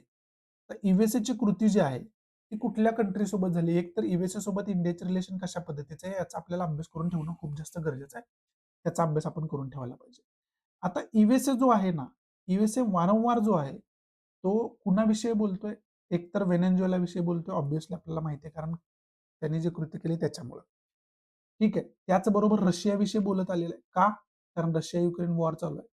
तर ची कृती जी आहे, ती कुठल्या कंट्री सोबत झाली? एक तर युएसए सोबत इंडियाचे रिलेशन कशा पद्धतीचे आहे याचा आपल्याला अभ्यास करून ठेवणं खूप जास्त गरजेचं आहे. त्याचा अभ्यास आपण करून ठेवायला पाहिजे. आता जो आहे ना, वारंवार जो आहे, तो कुणाविषयी बोलतोय? एकतर व्हेनेझुएला विषयी बोलतोय, ऑब्व्हियसली आपल्याला माहिती आहे कारण त्यांनी जी कृती केली त्याच्यामुळे. ठीक आहे. त्याचबरोबर रशियाविषयी बोलत आलेलं आहे. का? कारण रशिया युक्रेन वॉर चालू आहे.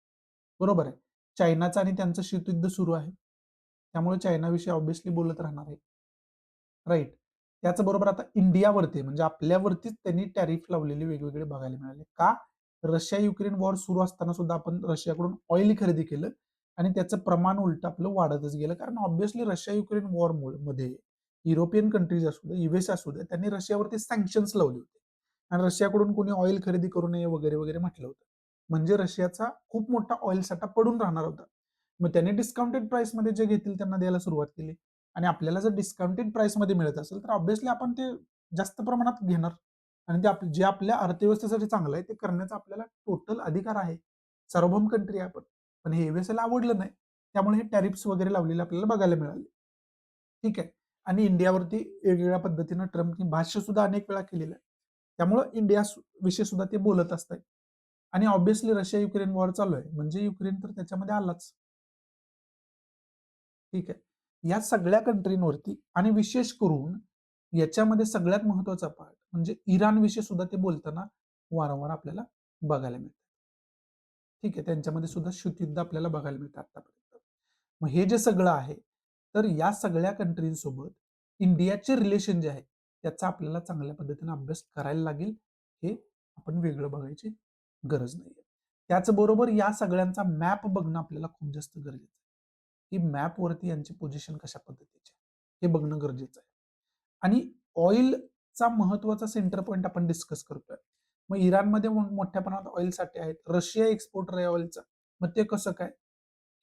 बरोबर आहे. चायनाचं आणि त्यांचं शीतयुद्ध सुरू आहे. त्यामुळे चायनाविषयी ऑब्व्हियसली बोलत राहणार आहे. राईट. त्याचबरोबर आता इंडियावरती म्हणजे आपल्यावरतीच त्यांनी टॅरिफ लावलेले वेगवेगळे बघायला मिळाले. का? रशिया युक्रेन वॉर सुरू असताना सुद्धा आपण रशियाकडून ऑइल खरेदी केलं आणि त्याचं प्रमाण उलट आपलं वाढतच गेलं. कारण ऑब्व्हियसली रशिया युक्रेन वॉर मध्ये युरोपियन कंट्रीज असू दे, युएस असू दे, त्यांनी रशियावरती सँक्शन्स लावले होते आणि रशियाकडून कोणी ऑइल खरेदी करू नये वगैरे वगैरे म्हटलं होतं. म्हणजे रशियाचा खूप मोठा ऑइल साठा पडून राहणार होता. मग त्यांनी डिस्काउंटेड प्राइसमध्ये जे घेतील त्यांना द्यायला सुरुवात केली आणि आपल्याला जर डिस्काउंटेड प्राइसमध्ये मिळत असेल तर ऑब्व्हियसली आपण ते जास्त प्रमाणात घेणार आणि ते जे आपल्या अर्थव्यवस्थेसाठी चांगलं आहे ते करण्याचा आपल्याला टोटल अधिकार आहे. सार्वभौम कंट्री आहे आपण. पण हे युएसएला आवडलं नाही. त्यामुळे हे टॅरिफ्स वगैरे लावलेले आपल्याला बघायला मिळाले. ठीक आहे. आणि इंडियावरती वेगवेगळ्या पद्धतीनं ट्रम्पनी भाष्य सुद्धा अनेक वेळा केलेलं आहे. त्यामुळं इंडिया विषयी सुद्धा ते बोलत असतात. आणि ऑब्व्हियसली रशिया युक्रेन वॉर चालू आहे म्हणजे युक्रेन तर त्याच्यामध्ये आलाच. ठीक आहे. या सगळ्या कंट्रींवरती आणि विशेष करून याच्यामध्ये सगळ्यात महत्वाचा पार्ट म्हणजे इराण विषयी सुद्धा ते बोलताना वारंवार आपल्याला बघायला मिळतं. ठीक आहे. त्यांच्यामध्ये सुद्धा शीतयुद्ध आपल्याला बघायला मिळतं आतापर्यंत. मग हे जे सगळं आहे, तर या सगळ्या कंट्रींसोबत इंडियाचे रिलेशन जे आहे, त्याचा आपल्याला चांगल्या पद्धतीने अभ्यास करायला लागेल. हे आपण वेगळं बघायची गरज नाहीये. त्याचबरोबर या सगळ्यांचा मॅप बघणं आपल्याला खूप जास्त गरजेचं आहे. की मॅपवरती यांची पोझिशन कशा पद्धतीची हे बघणं गरजेचं आहे. आणि ऑइलचा महत्वाचा सेंटर पॉईंट आपण डिस्कस करतोय. मग इराणमध्ये मोठ्या प्रमाणात ऑइल साठे आहेत. रशिया एक्सपोर्टर आहे ऑइलचा. मग ते कसं काय?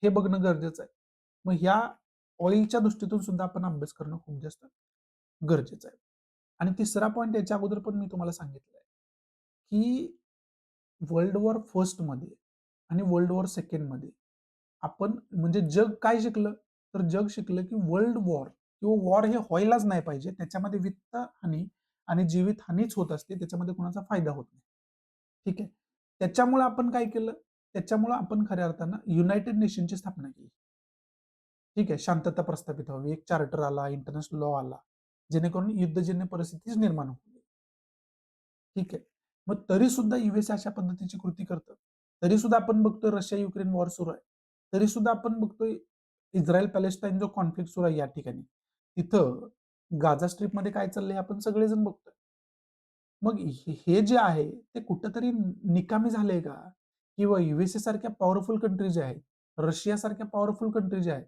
हे बघणं गरजेचं आहे. मग ह्या ऑइलच्या दृष्टीतून सुद्धा आपण अभ्यास करणं खूप जास्त गरजेचं आहे. आणि तिसरा पॉईंट याच्या अगोदर पण मी तुम्हाला सांगितलं आहे, की वर्ल्ड वॉर फर्स्ट मध्ये आणि वर्ल्ड वॉर सेकंड मध्ये आपण म्हणजे जग काय शिकलं? तर जग शिकलं की वर्ल्ड वॉर किंवा वॉर हे व्हायलाच नाही पाहिजे. त्याच्यामध्ये वित्त हानी आणि जीवित हानीच होत असते. त्याच्यामध्ये कोणाचा फायदा होत नाही. ठीक आहे. त्याच्यामुळे आपण काय केलं? त्याच्यामुळे आपण खऱ्या अर्थानं युनायटेड नेशनची स्थापना केली. ठीक आहे. शांतता प्रस्थापित व्हावी. एक चार्टर आला, इंटरनॅशनल लॉ आला. जेणेकरून युद्धजन्य परिस्थितीच निर्माण होईल. ठीक आहे. मग तरी सुद्धा युएस अशा पद्धतीची कृती करतं. तरी सुद्धा आपण बघतोय रशिया युक्रेन वॉर सुरू आहे. तरी सुद्धा आपण बघतोय इस्रायल पॅलेस्टाईन जो कॉन्फ्लिक्ट सुरू आहे या ठिकाणी. तिथं गाझा स्ट्रिपमध्ये काय चाललंय आपण सगळेजण बघतोय. मग हे जे आहे ते कुठंतरी निकामी झालंय का? किंवा युएसए सारख्या पॉवरफुल कंट्री ज्या आहेत, रशिया सारख्या पॉवरफुल कंट्री ज्या आहेत,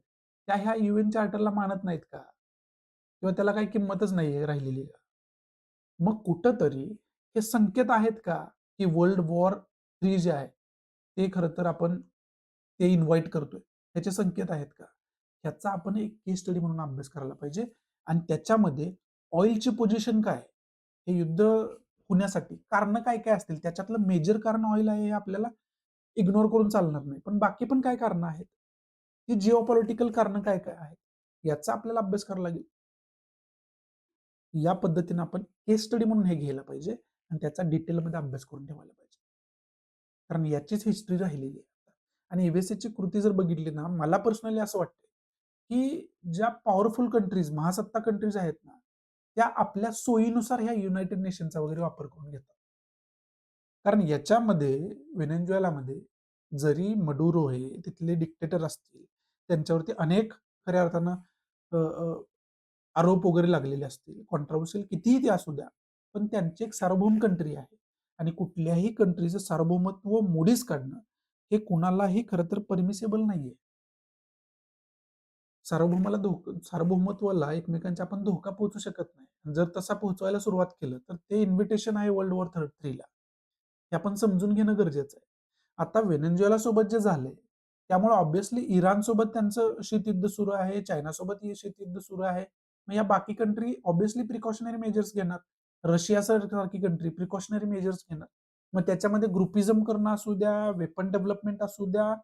त्या ह्या युएन चार्टरला मानत नाहीत का? किंवा त्याला काही किंमतच नाहीये राहिलेली का? मग कुठंतरी हे संकेत आहेत का, की वर्ल्ड वॉर 3 जे आहे, ते खरं तर आपण ते इन्व्हाईट करतोय. त्याचे संकेत आहेत का? ह्याचा आपण एक केस स्टडी म्हणून अभ्यास करायला पाहिजे आणि त्याच्यामध्ये ऑइलची पोझिशन काय? हे युद्ध होण्यासाठी कारणं काय-काय असतील? त्याच्यातलं मेजर कारण ऑइल आहे हे आपल्याला इग्नोर करून चालणार नाही. पण बाकी पण काय कारणं आहेत? ही जिओपॉलिटिकल कारणं काय-काय आहेत? याचा आपल्याला अभ्यास करावा लागेल. या पद्धतीने आपण केस स्टडी म्हणून हे घ्यायला पाहिजे आणि त्याचा डिटेलमध्ये अभ्यास करून ठेवायला पाहिजे. कारण याचीच हिस्ट्री राहिलेली आहे. आणि ची कृती जर बघितली ना, मला पर्सनली असं वाटतं, की ज्या पॉवरफुल कंट्रीज, महासत्ता कंट्रीज आहेत ना, त्या आपल्या सोयीनुसार ह्या युनायटेड नेशनचा वगैरे वापर करून घेतात. कारण याच्यामध्ये व्हेनेझुएलामध्ये जरी मडुरो हे तिथले डिक्टेटर असतील, त्यांच्यावरती अनेक खऱ्या अर्थानं अ, अ, आरोप वगैरे लागलेले असतील, कॉन्ट्रोव्हर्शियल कितीही ते असू द्या, पण त्यांची एक सार्वभौम कंट्री आहे आणि कुठल्याही कंट्रीचं सार्वभौमत्व मोडीस काढणं हे कुणालाही खरं तर परमिसेबल नाहीये. सार्वभौमत्वाला एकमेकांच्या आपण धोका पोहोचू शकत नाही. जर तसा पोहोचवायला सुरुवात केलं, तर ते इन्व्हिटेशन आहे वर्ल्ड वॉर 3 ला. हे आपण समजून घेणं गरजेचं आहे. आता व्हेनेझुएला सोबत जे झालंय, त्यामुळे ऑब्व्हियसली इराण सोबत त्यांचं शीतयुद्ध सुरू आहे, चायना सोबत हे शीतयुद्ध सुरू आहे. मग या बाकी कंट्री ऑब्व्हियसली प्रिकॉशनरी मेजर्स घेणार. रशिया सारखी कंट्री प्रिकॉशनरी मेजर्स घेणार. मग त्याच्यामध्ये ग्रुपिझम करणं असू द्या, वेपन डेव्हलपमेंट असू द्या,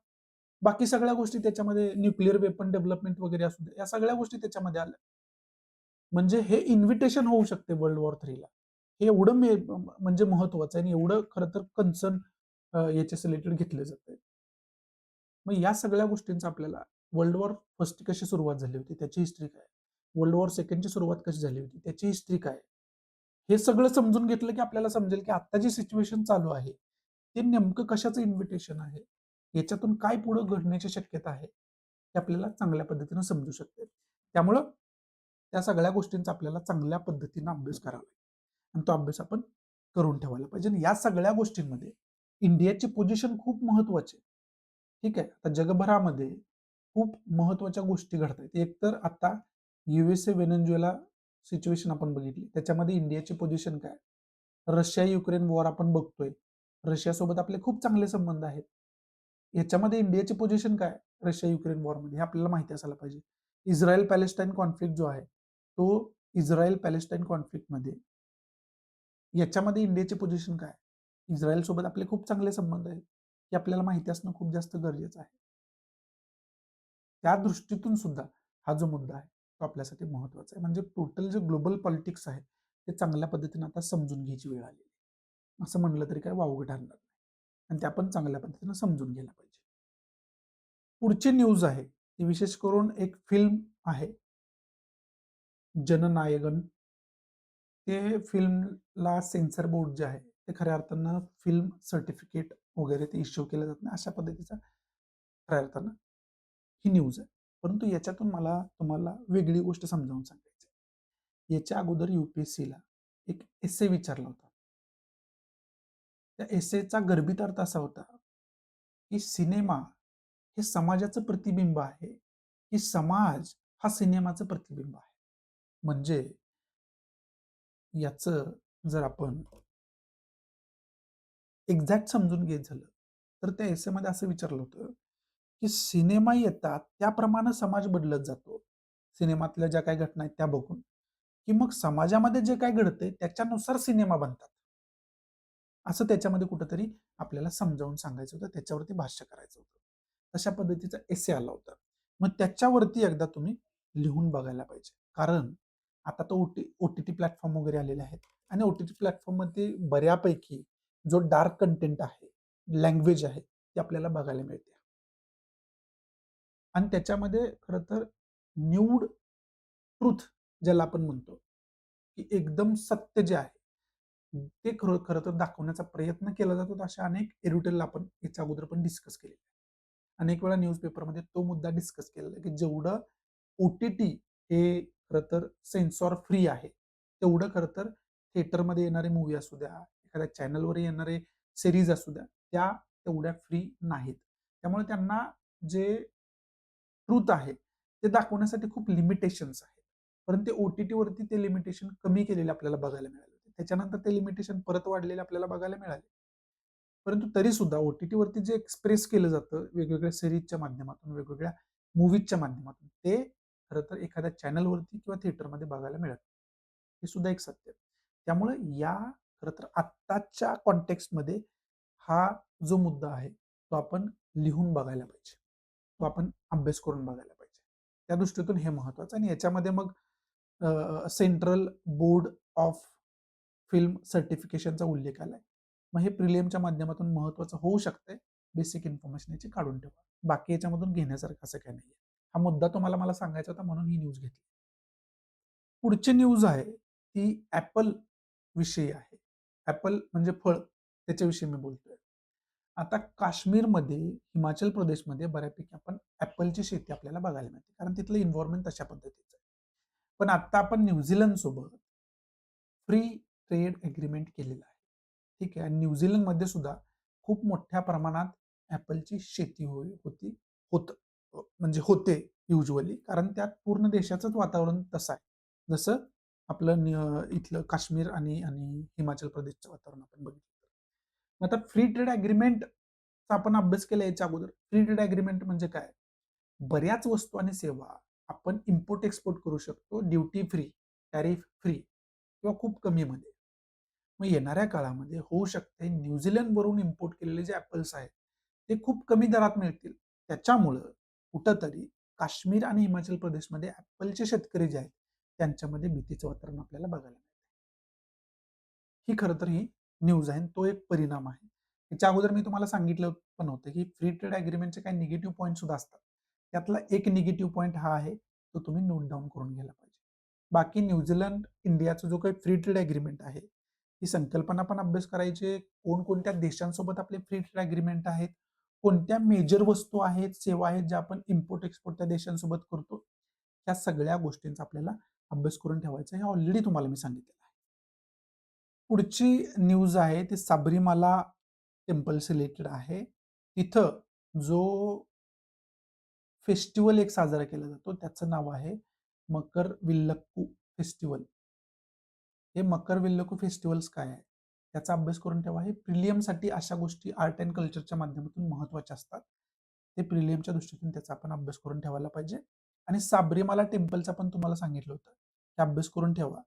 बाकी सगळ्या गोष्टी त्याच्यामध्ये न्यूक्लिअर वेपन डेव्हलपमेंट वगैरे असू द्या, या सगळ्या गोष्टी त्याच्यामध्ये आल्या. म्हणजे हे इन्व्हिटेशन होऊ शकते वर्ल्ड वॉर 3 ला. हे एवढं म्हणजे महत्वाचं आहे आणि एवढं खरं तर कन्सर्न याच्या रिलेटेड घेतले जाते. मग या सगळ्या गोष्टींचा आपल्याला वर्ल्ड वॉर फर्स्ट कशी सुरुवात झाली होती त्याची हिस्ट्री काय? वर्ल्ड वॉर सेकंडची सुरुवात कशी झाली होती त्याची हिस्ट्री काय? हे सगळं समजून घेतलं की आपल्याला समजेल की आता जी सिच्युएशन चालू आहे, ते नेमकं कशाचं इन्व्हिटेशन आहे? याच्यातून काय पुढे घडण्याची शक्यता आहे? हे आपल्याला चांगल्या पद्धतीने समजू शकते. त्यामुळं त्या सगळ्या गोष्टींचा आपल्याला चांगल्या पद्धतीने अभ्यास करावा लागेल आणि तो अभ्यास आपण करून ठेवायला पाहिजे. आणि या सगळ्या गोष्टींमध्ये इंडियाची पोझिशन खूप महत्वाची आहे. ठीक आहे. आता जगभरामध्ये खूप महत्त्वाच्या गोष्टी घडतायत. एकतर आता USA व्हेनेझुएला सिच्युएशन आपण बघितली. त्याच्यामध्ये इंडियाची पोझिशन काय? रशिया युक्रेन वॉर आपण बघतोय. रशियासोबत आपले खूप चांगले संबंध आहेत. याच्यामध्ये इंडियाची पोझिशन काय? रशिया युक्रेन वॉरमध्ये हे आपल्याला माहिती असायला पाहिजे. इस्रायल पॅलेस्टाईन कॉन्फ्लिक्ट जो आहे, तो इस्रायल पॅलेस्टाईन कॉन्फ्लिक्टमध्ये याच्यामध्ये इंडियाची पोझिशन काय? इस्रायल सोबत आपले खूप चांगले संबंध आहेत. हे आपल्याला माहिती असणं खूप जास्त गरजेचं आहे. त्या दृष्टीतून सुद्धा हा जो मुद्दा आहे, तो आपल्यासाठी महत्त्वाचा आहे. म्हणजे टोटल जे ग्लोबल पॉलिटिक्स आहे, ते चांगल्या पद्धतीने आता समजून घ्यायची वेळ आलेली आहे. असं म्हणलं तरी काय वावगं ठरणार नाही. आणि ते आपण चांगल्या पद्धतीने समजून घ्यायला पाहिजे. पुढची न्यूज आहे, ती विशेष करून एक फिल्म आहे, जननायकन. ते फिल्मला सेन्सर बोर्ड जे आहे, ते खऱ्या अर्थानं फिल्म सर्टिफिकेट वगैरे ते इश्यू केलं जात नाही. अशा पद्धतीचा खऱ्या अर्थानं ही न्यूज आहे. परंतु याच्यातून मला तुम्हाला वेगळी गोष्ट समजावून सांगायची आहे. याच्या अगोदर UPSCला एक एस्से विचारला होता. त्या एस्सेचा गर्भित अर्थ असा होता, की सिनेमा हे समाजाचं प्रतिबिंब आहे, की समाज हा सिनेमाचं प्रतिबिंब आहे. म्हणजे याचं जर आपण एक्झॅक्ट समजून घेत झालं, तर त्या एस्सेमध्ये असं विचारलं होतं, की सिनेमा येतात त्याप्रमाणे समाज बदलत जातो. सिनेमातल्या ज्या काही घटना आहेत त्या बघून, की मग समाजामध्ये जे काही घडतंय त्याच्यानुसार सिनेमा बनतात. असं त्याच्यामध्ये कुठेतरी आपल्याला समजावून सांगायचं होतं, त्याच्यावरती भाष्य करायचं होतं. तशा पद्धतीचा एसे आला होता. मग त्याच्यावरती एकदा तुम्ही लिहून बघायला पाहिजे. कारण आता तो OTT प्लॅटफॉर्म वगैरे आलेले आहेत आणि OTT प्लॅटफॉर्ममध्ये बऱ्यापैकी जो डार्क कंटेंट आहे, लँग्वेज आहे, ती आपल्याला बघायला मिळते. आणि त्याच्यामध्ये खरं तर न्यूड ट्रुथ ज्याला आपण म्हणतो, की एकदम सत्य जे आहे, ते खरं खरं तर दाखवण्याचा प्रयत्न केला जातो. अशा अनेक एडिटोरियल आपण याच्या अगोदर पण डिस्कस केले. अनेक वेळा न्यूजपेपरमध्ये तो मुद्दा डिस्कस केलेला आहे, की जेवढं OTT हे खरं तर सेन्सॉर फ्री आहे, तेवढं खरं तर थिएटरमध्ये येणारे मूव्ही असू द्या, एखाद्या चॅनलवर येणारे सीरीज असू द्या, त्या तेवढ्या फ्री नाहीत. त्यामुळे त्यांना जे ट्रूथ आहे, ते दाखवण्यासाठी खूप लिमिटेशन्स आहेत. परंतु ते OTTवरती ते लिमिटेशन कमी केलेले आपल्याला बघायला मिळाले. त्याच्यानंतर ते लिमिटेशन परत वाढलेले आपल्याला बघायला मिळाले. परंतु तरी सुद्धा OTTवरती जे एक्सप्रेस केलं जातं वेगवेगळ्या सीरीजच्या माध्यमातून, वेगवेगळ्या मूव्हीजच्या माध्यमातून, ते खरं तर एखाद्या चॅनलवरती किंवा थिएटरमध्ये बघायला मिळत नाही. हे सुद्धा एक सत्य आहे. त्यामुळे या खरं तर आत्ताच्या कॉन्टेक्स्टमध्ये हा जो मुद्दा आहे, तो आपण लिहून बघायला पाहिजे. तो आपण अभ्यास करून बघायला पाहिजे. त्या दृष्टीतून हे महत्त्वाचं आणि याच्यामध्ये मग सेंट्रल बोर्ड ऑफ फिल्म सर्टिफिकेशनचा उल्लेख आलाय. मग हे प्रिलियमच्या माध्यमातून महत्त्वाचं होऊ शकतंय. बेसिक इन्फॉर्मेशन याची काढून ठेवा. बाकी याच्यामधून घेण्यासारखं असं काही नाहीये. हा मुद्दा तुम्हाला मला सांगायचा होता म्हणून ही न्यूज घेतली. पुढची न्यूज आहे ती Apple विषयी आहे. Apple म्हणजे फळ, त्याच्याविषयी मी बोलतोय. आता काश्मीरमध्ये, हिमाचल प्रदेशमध्ये बऱ्यापैकी आपण ॲपलची शेती आपल्याला बघायला मिळते. कारण तिथलं एन्व्हायर्नमेंट तशा पद्धतीचं आहे. पण आता आपण न्यूझीलंड सोबत फ्री ट्रेड एग्रीमेंट केलेलं आहे. ठीक आहे. आणि न्यूझीलंडमध्ये सुद्धा खूप मोठ्या प्रमाणात ॲपलची शेती होती होत म्हणजे होते युज्युअली. कारण त्यात पूर्ण देशाचंच वातावरण तसं आहे. जसं आपलं इथलं काश्मीर आणि हिमाचल प्रदेशचं वातावरण आपण बघितलं. आता फ्री ट्रेड अग्रीमेंटचा आपण अभ्यास केला याच्या अगोदर. फ्री ट्रेड अग्रीमेंट म्हणजे काय? बऱ्याच वस्तू आणि सेवा आपण इम्पोर्ट एक्सपोर्ट करू शकतो ड्युटी फ्री, टॅरिफ फ्री किंवा खूप कमीमध्ये. मग येणाऱ्या काळामध्ये होऊ शकते न्यूझीलंडवरून इम्पोर्ट केलेले जे ॲपल्स आहेत, ते खूप कमी दरात मिळतील. त्याच्यामुळं कुठंतरी काश्मीर आणि हिमाचल प्रदेशमध्ये ॲपलचे शेतकरी जे आहेत, त्यांच्यामध्ये भीतीचं वातावरण आपल्याला बघायला मिळतं. ही खरं तर ही न्यूज आहे. तो एक परिणाम आहे. याच्या अगोदर मी तुम्हाला सांगितलं पण होतं, की फ्री ट्रेड अग्रीमेंटचे काही निगेटिव्ह पॉइंट सुद्धा असतात. त्यातला एक निगेटिव्ह पॉइंट हा आहे, तो तुम्ही नोट डाउन करून घ्यायला पाहिजे. बाकी न्यूझीलंड, इंडियाचा जो काही फ्री ट्रेड अग्रीमेंट आहे, ही संकल्पना पण अभ्यास करायची. कोणकोणत्या देशांसोबत आपले फ्री ट्रेड अग्रीमेंट आहेत, कोणत्या मेजर वस्तू आहेत, सेवा आहेत, ज्या आपण इम्पोर्ट एक्सपोर्ट त्या देशांसोबत करतो. या सगळ्या गोष्टींचा आपल्याला अभ्यास करून ठेवायचा आहे. हे ऑलरेडी तुम्हाला मी सांगितलेलं आहे. पुढची न्यूज आहे ती सबरीमाला टेम्पल्स रिलेटेड आहे. तिथं जो फेस्टिवल एक साजरा केला जातो, त्याचं नाव आहे मकर विल्लक्कू फेस्टिवल. हे मकर विल्लक्कू फेस्टिवल्स काय आहे? त्याचा अभ्यास करून ठेवा. हे प्रिलियमसाठी अशा गोष्टी आर्ट अँड कल्चरच्या माध्यमातून महत्त्वाच्या असतात. ते प्रिलियमच्या दृष्टीतून त्याचा आपण अभ्यास करून ठेवायला पाहिजे. आणि साबरीमाला टेम्पलचा पण तुम्हाला सांगितलं होतं. ते अभ्यास करून ठेवा.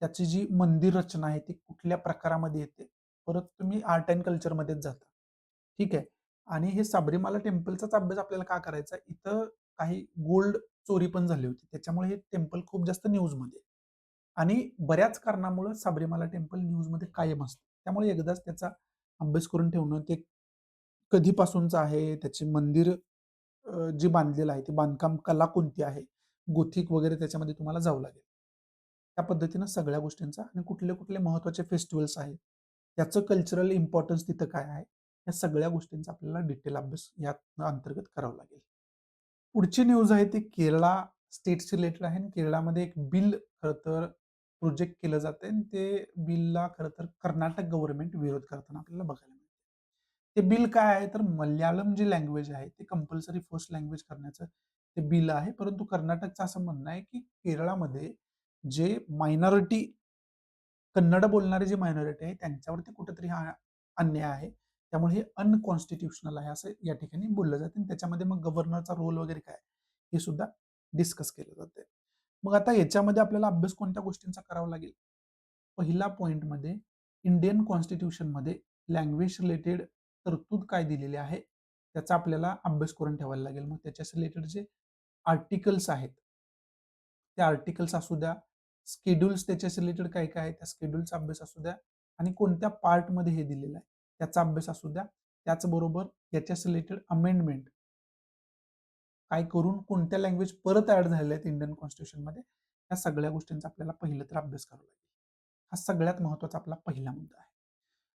त्याची जी मंदिर रचना आहे ती कुठल्या प्रकारामध्ये येते. परत तुम्ही आर्ट अँड कल्चरमध्येच जाता. ठीक आहे. आणि हे साबरीमाला टेम्पलचाच अभ्यास आपल्याला का करायचा? इथं काही गोल्ड चोरी पण झाली होती. त्याच्यामुळे हे टेम्पल खूप जास्त न्यूजमध्ये. आणि बऱ्याच कारणामुळे साबरीमाला टेम्पल न्यूजमध्ये कायम असतं. त्यामुळे एकदाच त्याचा अभ्यास करून ठेवणं, ते कधीपासूनचं आहे, त्याचे मंदिर जे बांधलेलं आहे, ते बांधकाम कला कोणती आहे, गोथिक वगैरे त्याच्यामध्ये तुम्हाला जावं लागेल. त्या पद्धतीनं सगळ्या गोष्टींचा आणि कुठले-कुठले महत्त्वाचे फेस्टिव्हल्स आहेत, त्याचं कल्चरल इम्पॉर्टन्स तिथं काय आहे, या सगळ्या गोष्टींचा आपल्याला डिटेल अभ्यास या अंतर्गत करावा लागेल. पुढची न्यूज आहे ती केरळा स्टेटशी रिलेटेड आहे आणि केरळामध्ये एक बिल खरं तर प्रोजेक्ट केलं जातंय आणि ते बिलला खरं तर कर्नाटक गव्हर्नमेंट विरोध करताना आपल्याला बघायला मिळतं. ते बिल काय आहे तर मल्याळम जी लँग्वेज आहे ते कंपल्सरी फर्स्ट लँग्वेज करण्याचं ते बिल आहे. परंतु कर्नाटकचं असं म्हणणं आहे की केरळामध्ये जे मायनॉरिटी कन्नड बोलणारी जी मायनॉरिटी आहे त्यांच्यावरती कुठेतरी हा अन्याय आहे. त्यामुळे हे अनकॉन्स्टिट्युशनल आहे असं या ठिकाणी बोललं जातं आणि त्याच्यामध्ये मग गव्हर्नरचा रोल वगैरे काय हे सुद्धा डिस्कस केलं जाते. मग आता याच्यामध्ये आपल्याला अभ्यास कोणत्या गोष्टींचा करावा लागेल? पहिला पॉइंटमध्ये इंडियन कॉन्स्टिट्यूशनमध्ये लँग्वेज रिलेटेड तरतूद काय दिलेली आहे त्याचा आपल्याला अभ्यास करून ठेवायला लागेल. मग त्याच्याशी रिलेटेड जे आर्टिकल्स आहेत त्या आर्टिकल्स असू द्या, स्केड्युल्स त्याच्याशी रिलेटेड काय काय आहे त्या स्केड्युलचा अभ्यास असू द्या आणि कोणत्या पार्टमध्ये हे दिलेलं आहे त्याचा अभ्यास असू द्या. त्याचबरोबर याच्याशी रिलेटेड अमेंडमेंट काय करून कोणत्या लँग्वेज परत ऍड झालेल्या आहेत इंडियन कॉन्स्टिट्यूशनमध्ये या सगळ्या गोष्टींचा आपल्याला पहिलं तर अभ्यास करावा लागेल. हा सगळ्यात महत्वाचा आपला पहिला मुद्दा आहे.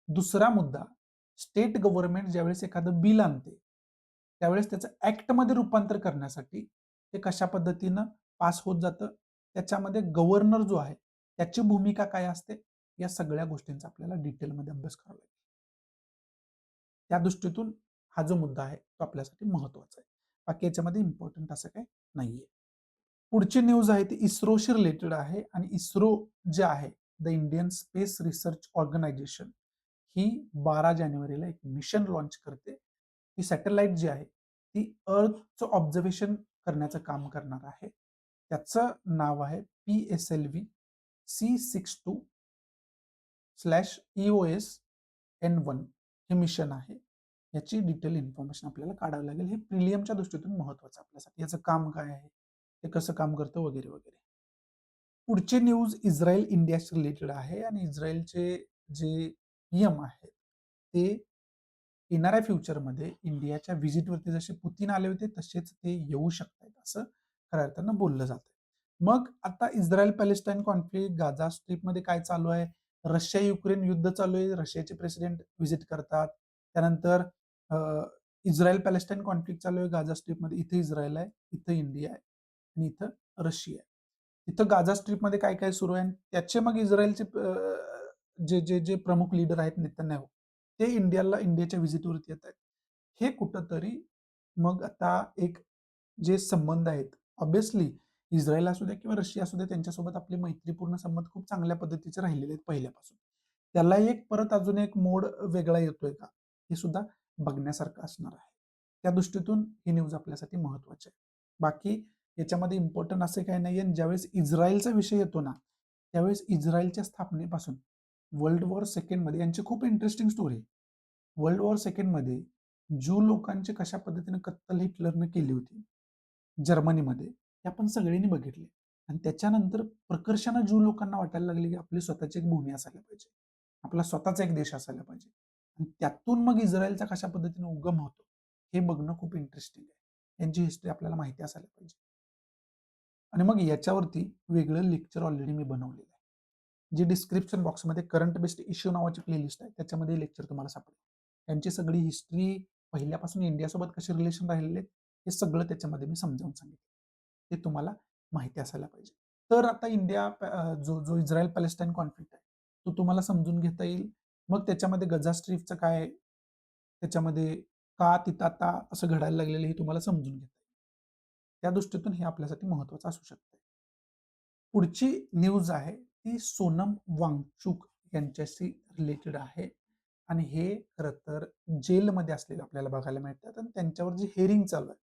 दुसरा मुद्दा, स्टेट गव्हर्नमेंट ज्यावेळेस एखादं बिल आणते त्यावेळेस त्याचं ऍक्टमध्ये रूपांतर करण्यासाठी ते कशा पद्धतीनं पास होत जातं, त्याच्यामध्ये गव्हर्नर जो आहे त्याची भूमिका काय असते, या सगळ्या गोष्टींचा आपल्याला डिटेलमध्ये अभ्यास करावा लागेल. त्या दृष्टीतून हा जो मुद्दा आहे तो आपल्यासाठी महत्वाचा आहे. बाकी याच्यामध्ये इम्पॉर्टंट असं काही नाहीये. पुढची न्यूज आहे ती इस्रोशी रिलेटेड आहे आणि इस्रो जे आहे the Indian Space Research Organisation ही 12 जानेवारीला एक मिशन लॉन्च करते. ही सॅटेलाइट जी आहे ती अर्थचं ऑब्झर्वेशन करण्याचं काम करणार आहे. त्याचं नाव आहे PSLV C62/EOS-N1 हे मिशन आहे. याची डिटेल इन्फॉर्मेशन आपल्याला काढावी लागेल. हे प्रिलियमच्या दृष्टीतून महत्वाचं आपल्यासाठी. याचं काम काय आहे, ते कसं काम करतं वगैरे वगैरे. पुढची न्यूज इस्रायल इंडियाशी रिलेटेड आहे आणि इस्रायलचे जे नियम आहेत ते येणाऱ्या फ्युचरमध्ये इंडियाच्या व्हिजिटवरती जसे पुतीन आले होते तसेच ते येऊ शकतात असं खऱ्या अर्थानं बोललं जातं. मग आता इस्रायल पॅलेस्टाईन कॉन्फ्लिक्ट गाझा स्ट्रीपमध्ये काय चालू आहे? रशिया युक्रेन युद्ध चालू आहे. रशियाचे प्रेसिडेंट व्हिजिट करतात. त्यानंतर इस्रायल पॅलेस्टाईन कॉन्फ्लिक्ट चालू आहे गाझा स्ट्रीपमध्ये. इथे इस्रायल आहे, इथं इंडिया आहे आणि इथं रशिया आहे. इथं गाझा स्ट्रीपमध्ये काय काय सुरू आहे आणि त्याचे मग इस्रायलचे जे जे जे प्रमुख लीडर आहेत नेतन्याहू ते इंडियाच्या व्हिजिटवरती येत आहेत. हे कुठंतरी मग आता एक जे संबंध आहेत ऑब्व्हियसली इस्रायल असू द्या किंवा रशिया असू द्या त्यांच्यासोबत आपले मैत्रीपूर्ण संबंध खूप चांगल्या पद्धतीचे राहिलेले आहेत पहिल्यापासून. त्याला एक परत अजून एक मोड वेगळा येतोय का हे सुद्धा बघण्यासारखं असणार आहे. त्या दृष्टीतून ही न्यूज आपल्यासाठी महत्वाची आहे. बाकी याच्यामध्ये इम्पॉर्टंट असे काही नाहीये. ज्यावेळेस इस्रायलचा विषय येतो ना त्यावेळेस इस्रायलच्या स्थापनेपासून वर्ल्ड वॉर सेकंड मध्ये यांची खूप इंटरेस्टिंग स्टोरी आहे. वर्ल्ड वॉर सेकंड मध्ये ज्यू लोकांची कशा पद्धतीने कत्तल हिटलरने केली होती जर्मनीमध्ये हे आपण सगळ्यांनी बघितले आणि त्याच्यानंतर प्रकर्षानं ज्यू लोकांना वाटायला लागले की आपली स्वतःची एक भूमी असायला पाहिजे, आपला स्वतःचा एक देश असायला पाहिजे आणि त्यातून मग इस्रायलचा कशा पद्धतीने उगम होतो हे बघणं खूप इंटरेस्टिंग आहे. यांची हिस्ट्री आपल्याला माहिती असायला पाहिजे आणि मग याच्यावरती वेगळं लेक्चर ऑलरेडी मी बनवलेलं आहे. जी डिस्क्रिप्शन बॉक्समध्ये करंट बेस्ड इश्यू नावाची प्लेलिस्ट आहे त्याच्यामध्ये लेक्चर तुम्हाला सापडेल. त्यांची सगळी हिस्ट्री पहिल्यापासून इंडियासोबत कसे रिलेशन राहिलेले हे सगळं त्याच्यामध्ये मी समजावून सांगितलं. ते तुम्हाला माहिती असायला पाहिजे. तर आता इंडिया जो जो इस्रायल पॅलेस्टाईन कॉन्फ्लिक्ट आहे तो तुम्हाला समजून घेता येईल. मग त्याच्यामध्ये गझा स्ट्रीपचं काय आहे, त्याच्यामध्ये का तिथं आता असं घडायला लागलेलं हे तुम्हाला समजून घेता येईल. त्या दृष्टीतून हे आपल्यासाठी महत्वाचं असू शकतं. पुढची न्यूज आहे ती सोनम वांगचुक यांच्याशी रिलेटेड आहे आणि हे खरं तर जेलमध्ये असलेलं आपल्याला बघायला मिळतात आणि त्यांच्यावर जी हेअरिंग चालू आहे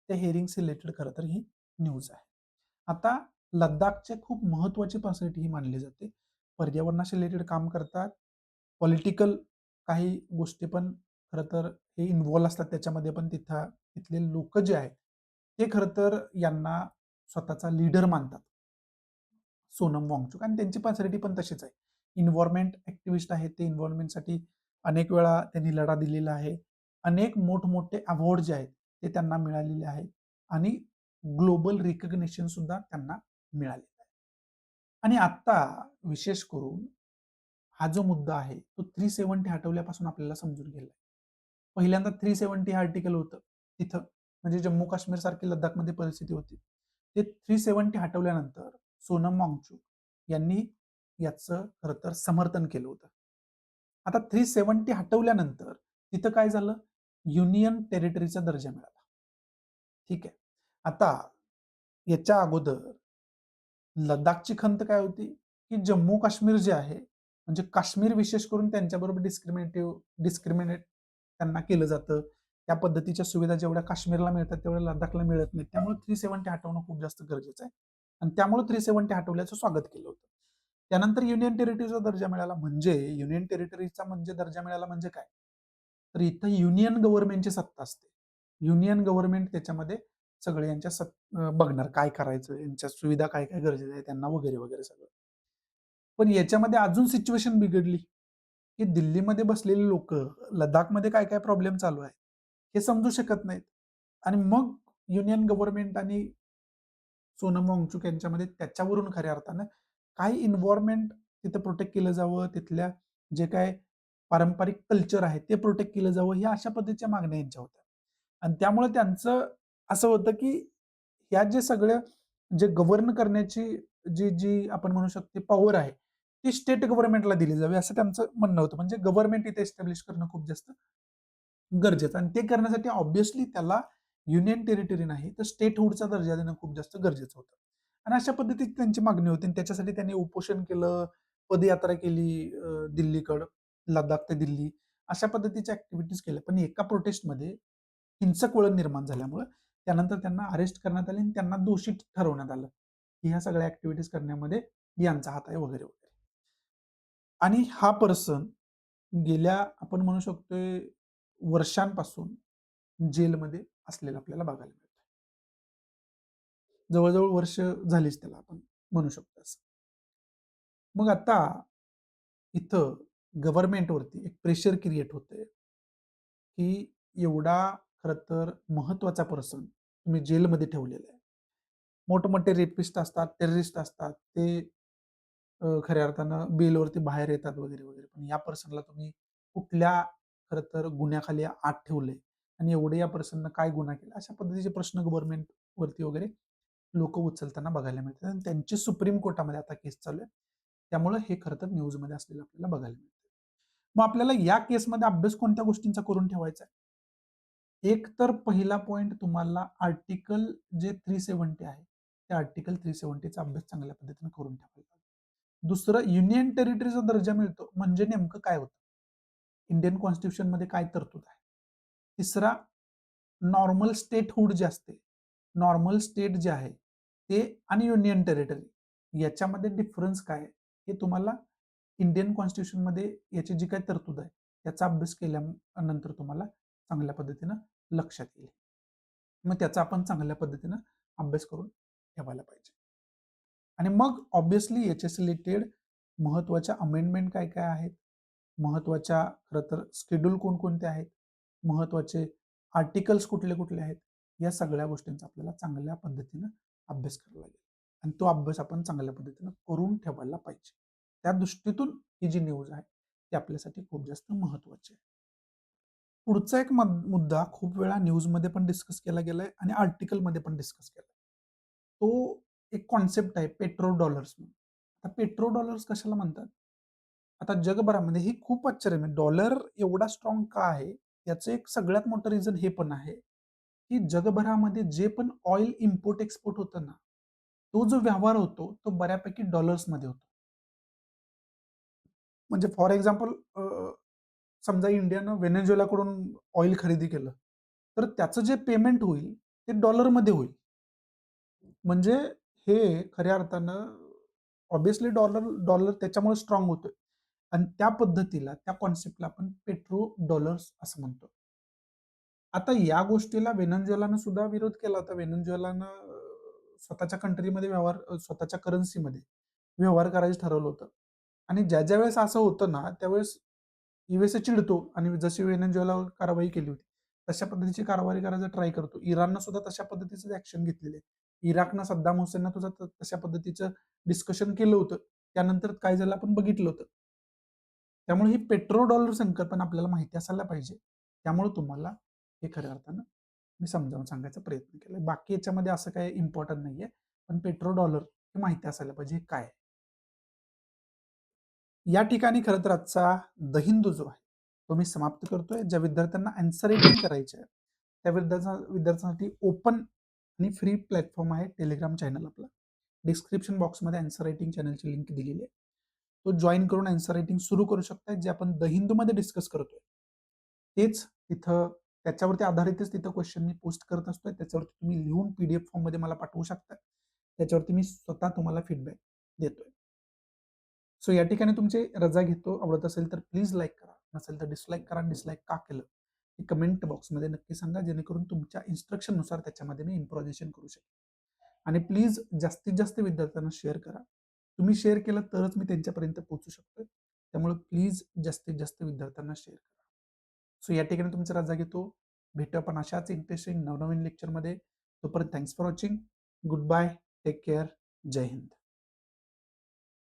त्या हेअरिंगशी रिलेटेड खरं तर ही न्यूज आहे. आता लद्दाखचे खूप महत्वाची पर्सनॅलिटी ही मानली जाते. पर्यावरणाशी रिलेटेड काम करतात. पॉलिटिकल काही गोष्टी पण खरं तर हे इन्व्हॉल्व असतात त्याच्यामध्ये पण तिथले लोक जे आहेत ते खरं तर यांना स्वतःचा लीडर मानतात. सोनम वांगचुक आणि त्यांची पर्सनॅलिटी पण तशीच आहे. इन्व्हायरमेंट ऍक्टिव्हिस्ट आहेत ते इन्व्हायरमेंटसाठी अनेक वेळा त्यांनी लढा दिलेला आहे. अनेक मोठमोठे अवॉर्ड जे आहेत ते त्यांना मिळालेले आहेत आणि ग्लोबल रिकग्निशन सुद्धा त्यांना मिळालेलं आहे. आणि आता विशेष करून हा जो मुद्दा आहे तो 370 हटवल्यापासून आपल्याला समजून गेलाय. पहिल्यांदा 370 हे आर्टिकल होतं तिथं म्हणजे जम्मू काश्मीर सारखी लद्दाखमध्ये परिस्थिती होती. ते 370 हटवल्यानंतर सोनम वांगचुक यांनी याचं खरं तर समर्थन केलं होतं. आता 370 हटवल्यानंतर तिथं काय झालं? युनियन टेरिटरीचा दर्जा मिळाला. ठीक आहे. आता याच्या अगोदर लद्दाखची खंत काय होती, की जम्मू काश्मीर जे आहे, म्हणजे काश्मीर विशेष करून त्यांच्याबरोबर डिस्क्रिमिनेट त्यांना केलं जातं. त्या पद्धतीच्या सुविधा जेवढ्या काश्मीरला मिळतात, तेवढ्या लद्दाखला मिळत नाहीत. त्यामुळे 370 हटवणं खूप जास्त गरजेचं आहे. आणि त्यामुळे 370 हटवल्याचं स्वागत केलं होतं. त्यानंतर युनियन टेरिटरीचा दर्जा मिळाला. म्हणजे युनियन टेरिटरीचा म्हणजे दर्जा मिळाला म्हणजे काय? तर इथं युनियन गव्हर्नमेंटची सत्ता असते. युनियन गव्हर्नमेंट त्याच्यामध्ये सगळे बघणार काय करायचं, यांच्या सुविधा काय काय गरजेचं आहे त्यांना वगैरे वगैरे सगळं. पण याच्यामध्ये अजून सिच्युएशन बिघडली, की दिल्लीमध्ये बसलेली लोक लडाखमध्ये काय काय प्रॉब्लेम चालू आहे हे समजू शकत नाहीत. आणि मग युनियन गव्हर्नमेंट आणि सोनम वांगचुक यांच्यामध्ये त्याच्यावरून खऱ्या अर्थानं काय इन्व्हायरमेंट तिथं प्रोटेक्ट केलं जावं, तिथल्या जे काय पारंपरिक कल्चर आहे ते प्रोटेक्ट केलं जावं, ह्या अशा पद्धतीच्या मागण्या यांच्या होत्या. आणि त्यामुळे त्यांचं असं होतं, की ह्या जे सगळं जे गव्हर्न करण्याची जी जी आपण म्हणू शकतो पॉवर आहे, ती स्टेट गव्हर्नमेंटला दिली जावी असं त्यांचं म्हणणं होतं. म्हणजे गव्हर्नमेंट इथे एस्टॅब्लिश करणं खूप जास्त गरजेचं आणि ते करण्यासाठी ऑब्व्हियसली त्याला युनियन टेरिटरी नाही तर स्टेटहुडचा दर्जा देणं खूप जास्त गरजेचं होतं. आणि अशा पद्धतीची त्यांची मागणी होती आणि त्याच्यासाठी त्यांनी उपोषण केलं, पदयात्रा केली दिल्लीकडं, लडाख ते दिल्ली अशा पद्धतीच्या ऍक्टिव्हिटीज केल्या. पण एका प्रोटेस्टमध्ये हिंसक वळण निर्माण झाल्यामुळे त्यानंतर त्यांना अरेस्ट करण्यात आले आणि त्यांना दोषी ठरवण्यात आलं, की ह्या सगळ्या ऍक्टिव्हिटीज करण्यामध्ये यांचा हात आहे वगैरे वगैरे. आणि हा पर्सन गेल्या आपण म्हणू शकतोय वर्षांपासून जेलमध्ये असलेलं आपल्याला बघायला मिळतं. जवळ-जवळ वर्ष झालीच त्याला आपण म्हणू शकतो असं. मग आता इथं गव्हर्नमेंटवरती एक प्रेशर क्रिएट होतंय, की एवढा खरं तर महत्वाचा पर्सन तुम्ही जेलमध्ये ठेवलेला आहे. मोठमोठे रेपिस्ट असतात, टेररिस्ट असतात. ते खऱ्या अर्थानं बेलवरती बाहेर येतात वगैरे, वगैरे. पण या पर्सनला तुम्ही कुठल्या खरं तर गुन्ह्याखाली आत ठेवलंय आणि एवढे या पर्सननं काय गुन्हा केला? अशा पद्धतीचे प्रश्न गव्हर्नमेंटवरती वगैरे लोकं उचलताना बघायला मिळतात आणि त्यांची सुप्रीम कोर्टामध्ये आता केस चालू आहे. त्यामुळे हे खरं तर न्यूजमध्ये असलेलं आपल्याला बघायला मिळतं. मग आपल्याला या केसमध्ये अभ्यास कोणत्या गोष्टींचा करून ठेवायचा आहे? एक तर पहिला पॉइंट तुम्हाला आर्टिकल जे 370 आहे, त्या आर्टिकल 370 चा अभ्यास चांगल्या पद्धतीने करून ठेवायला लागेल. दुसरं युनियन टेरिटरीचा दर्जा मिळतो म्हणजे नेमकं काय होतं? इंडियन कॉन्स्टिट्यूशन मध्ये काय तरतूद आहे? तिसरा नॉर्मल स्टेटहुड जे असते, नॉर्मल स्टेट जे आहे ते आणि युनियन टेरिटरी याच्यामध्ये डिफरन्स काय आहे? हे तुम्हाला इंडियन कॉन्स्टिट्यूशन मध्ये याची जी काही तरतूद आहे त्याचा अभ्यास केल्यानंतर तुम्हाला चांगल्या पद्धतीनं लक्षात येईल. मग त्याचा आपण चांगल्या पद्धतीनं अभ्यास करून ठेवायला पाहिजे. आणि मग ऑब्व्हियसली याच्याशी रिलेटेड महत्त्वाच्या अमेंडमेंट काय काय आहेत, महत्त्वाच्या खरं तर शेड्यूल कोणकोणते आहेत, महत्त्वाचे आर्टिकल्स कुठले कुठले आहेत, या सगळ्या गोष्टींचा आपल्याला चांगल्या पद्धतीनं अभ्यास करावा लागेल आणि तो अभ्यास आपण चांगल्या पद्धतीनं करून ठेवायला पाहिजे. त्या दृष्टीतून ही जी न्यूज आहे ती आपल्यासाठी खूप जास्त महत्त्वाची आहे. पुढचा एक मुद्दा खूप वेळा न्यूजमध्ये पण डिस्कस केला गेलाय आणि आर्टिकलमध्ये पण डिस्कस केलाय. तो एक कॉन्सेप्ट आहे पेट्रो डॉलर्स म्हणून. आता पेट्रो डॉलर्स कशाला म्हणतात? आता जगभरामध्ये ही खूप आश्चर्य म्हणजे डॉलर एवढा स्ट्रॉंग का आहे? याचं एक सगळ्यात मोठं रिझन हे पण आहे, की जगभरामध्ये जे पण ऑइल इम्पोर्ट एक्सपोर्ट होतं ना, तो जो व्यवहार होतो तो बऱ्यापैकी डॉलर्समध्ये होतो. म्हणजे फॉर एक्झाम्पल समजा इंडियानं व्हेनेझुएलाकडून ऑइल खरेदी केलं, तर त्याचं जे पेमेंट होईल ते डॉलरमध्ये होईल. म्हणजे हे खऱ्या अर्थानं ऑब्व्हियसली डॉलर डॉलर त्याच्यामुळे स्ट्राँग होतोय आणि त्या पद्धतीला, त्या कॉन्सेप्टला आपण पेट्रो डॉलर्स असं म्हणतो. आता या गोष्टीला व्हेनेझुएलानं सुद्धा विरोध केला होता. व्हेनेझुएलानं स्वतःच्या कंट्रीमध्ये व्यवहार स्वतःच्या करन्सीमध्ये व्यवहार करायचं ठरवलं होतं. आणि ज्या वेळेस असं होतं ना, त्यावेळेस यूएसए चिडतो आणि जशी व्हेनेझुएलावर कारवाई केली होती, तशा पद्धतीची कारवाई करायचा ट्राय करतो. इराणनं सुद्धा तशा पद्धतीचं ॲक्शन घेतलेली आहे. इराकनं सद्दाम हुसेननं सुद्धा तशा पद्धतीचं डिस्कशन केलं होतं. त्यानंतर काय झालं आपण बघितलं होतं. त्यामुळे ही पेट्रो डॉलर संकल्पना आपल्याला माहिती असायला पाहिजे. त्यामुळे तुम्हाला हे खऱ्या अर्थानं मी समजावून सांगायचा प्रयत्न केलाय. बाकी याच्यामध्ये असं काही इम्पॉर्टंट नाहीये. पण पेट्रो डॉलर हे माहिती असायला पाहिजे हे काय आहे? या ठिकाणी खरं तर आजचा द हिंदू जो आहे, तो मी समाप्त करतोय. ज्या विद्यार्थ्यांना आन्सर रायटिंग करायचे आहे, त्या विद्यार्थ्यांसाठी ओपन आणि फ्री प्लॅटफॉर्म आहे टेलिग्राम चॅनल आपला. डिस्क्रिप्शन बॉक्समध्ये आन्सर रायटिंग चॅनलची लिंक दिलेली आहे. तो जॉइन करून आन्सर रायटिंग सुरू करू शकताय. जे आपण द हिंदूमध्ये डिस्कस करतोय. तेच तिथं त्याच्यावरती आधारितच तिथं क्वेश्चन मी पोस्ट करत असतोय. त्याच्यावरती तुम्ही लिहून पीडीएफ फॉर्ममध्ये मला पाठवू शकता. त्याच्यावरती मी स्वतः तुम्हाला फीडबॅक देतोय. सो या ठिकाणी तुमची रजा घेतो. आवडत असेल तर प्लीज लाईक करा. नसेल तर डिसलाईक करा. डिसलाईक का केलं? हे कमेंट बॉक्समध्ये नक्की सांगा, जेणेकरून तुमच्या इन्स्ट्रक्शननुसार त्याच्यामध्ये मी इम्प्रोव्हायझेशन करू शकेन. आणि प्लीज जास्तीत जास्त विद्यार्थ्यांना शेअर करा. तुम्ही शेअर केलं तरच मी त्यांच्यापर्यंत पोहोचू शकतो. त्यामुळे प्लीज जास्तीत जास्त विद्यार्थ्यांना शेअर करा. सो या ठिकाणी तुमची रजा घेतो. भेटू आपण अशाच इंटरेस्टिंग नवनवीन लेक्चरमध्ये. तोपर्यंत thanks for watching. Goodbye. Take care. जय हिंद.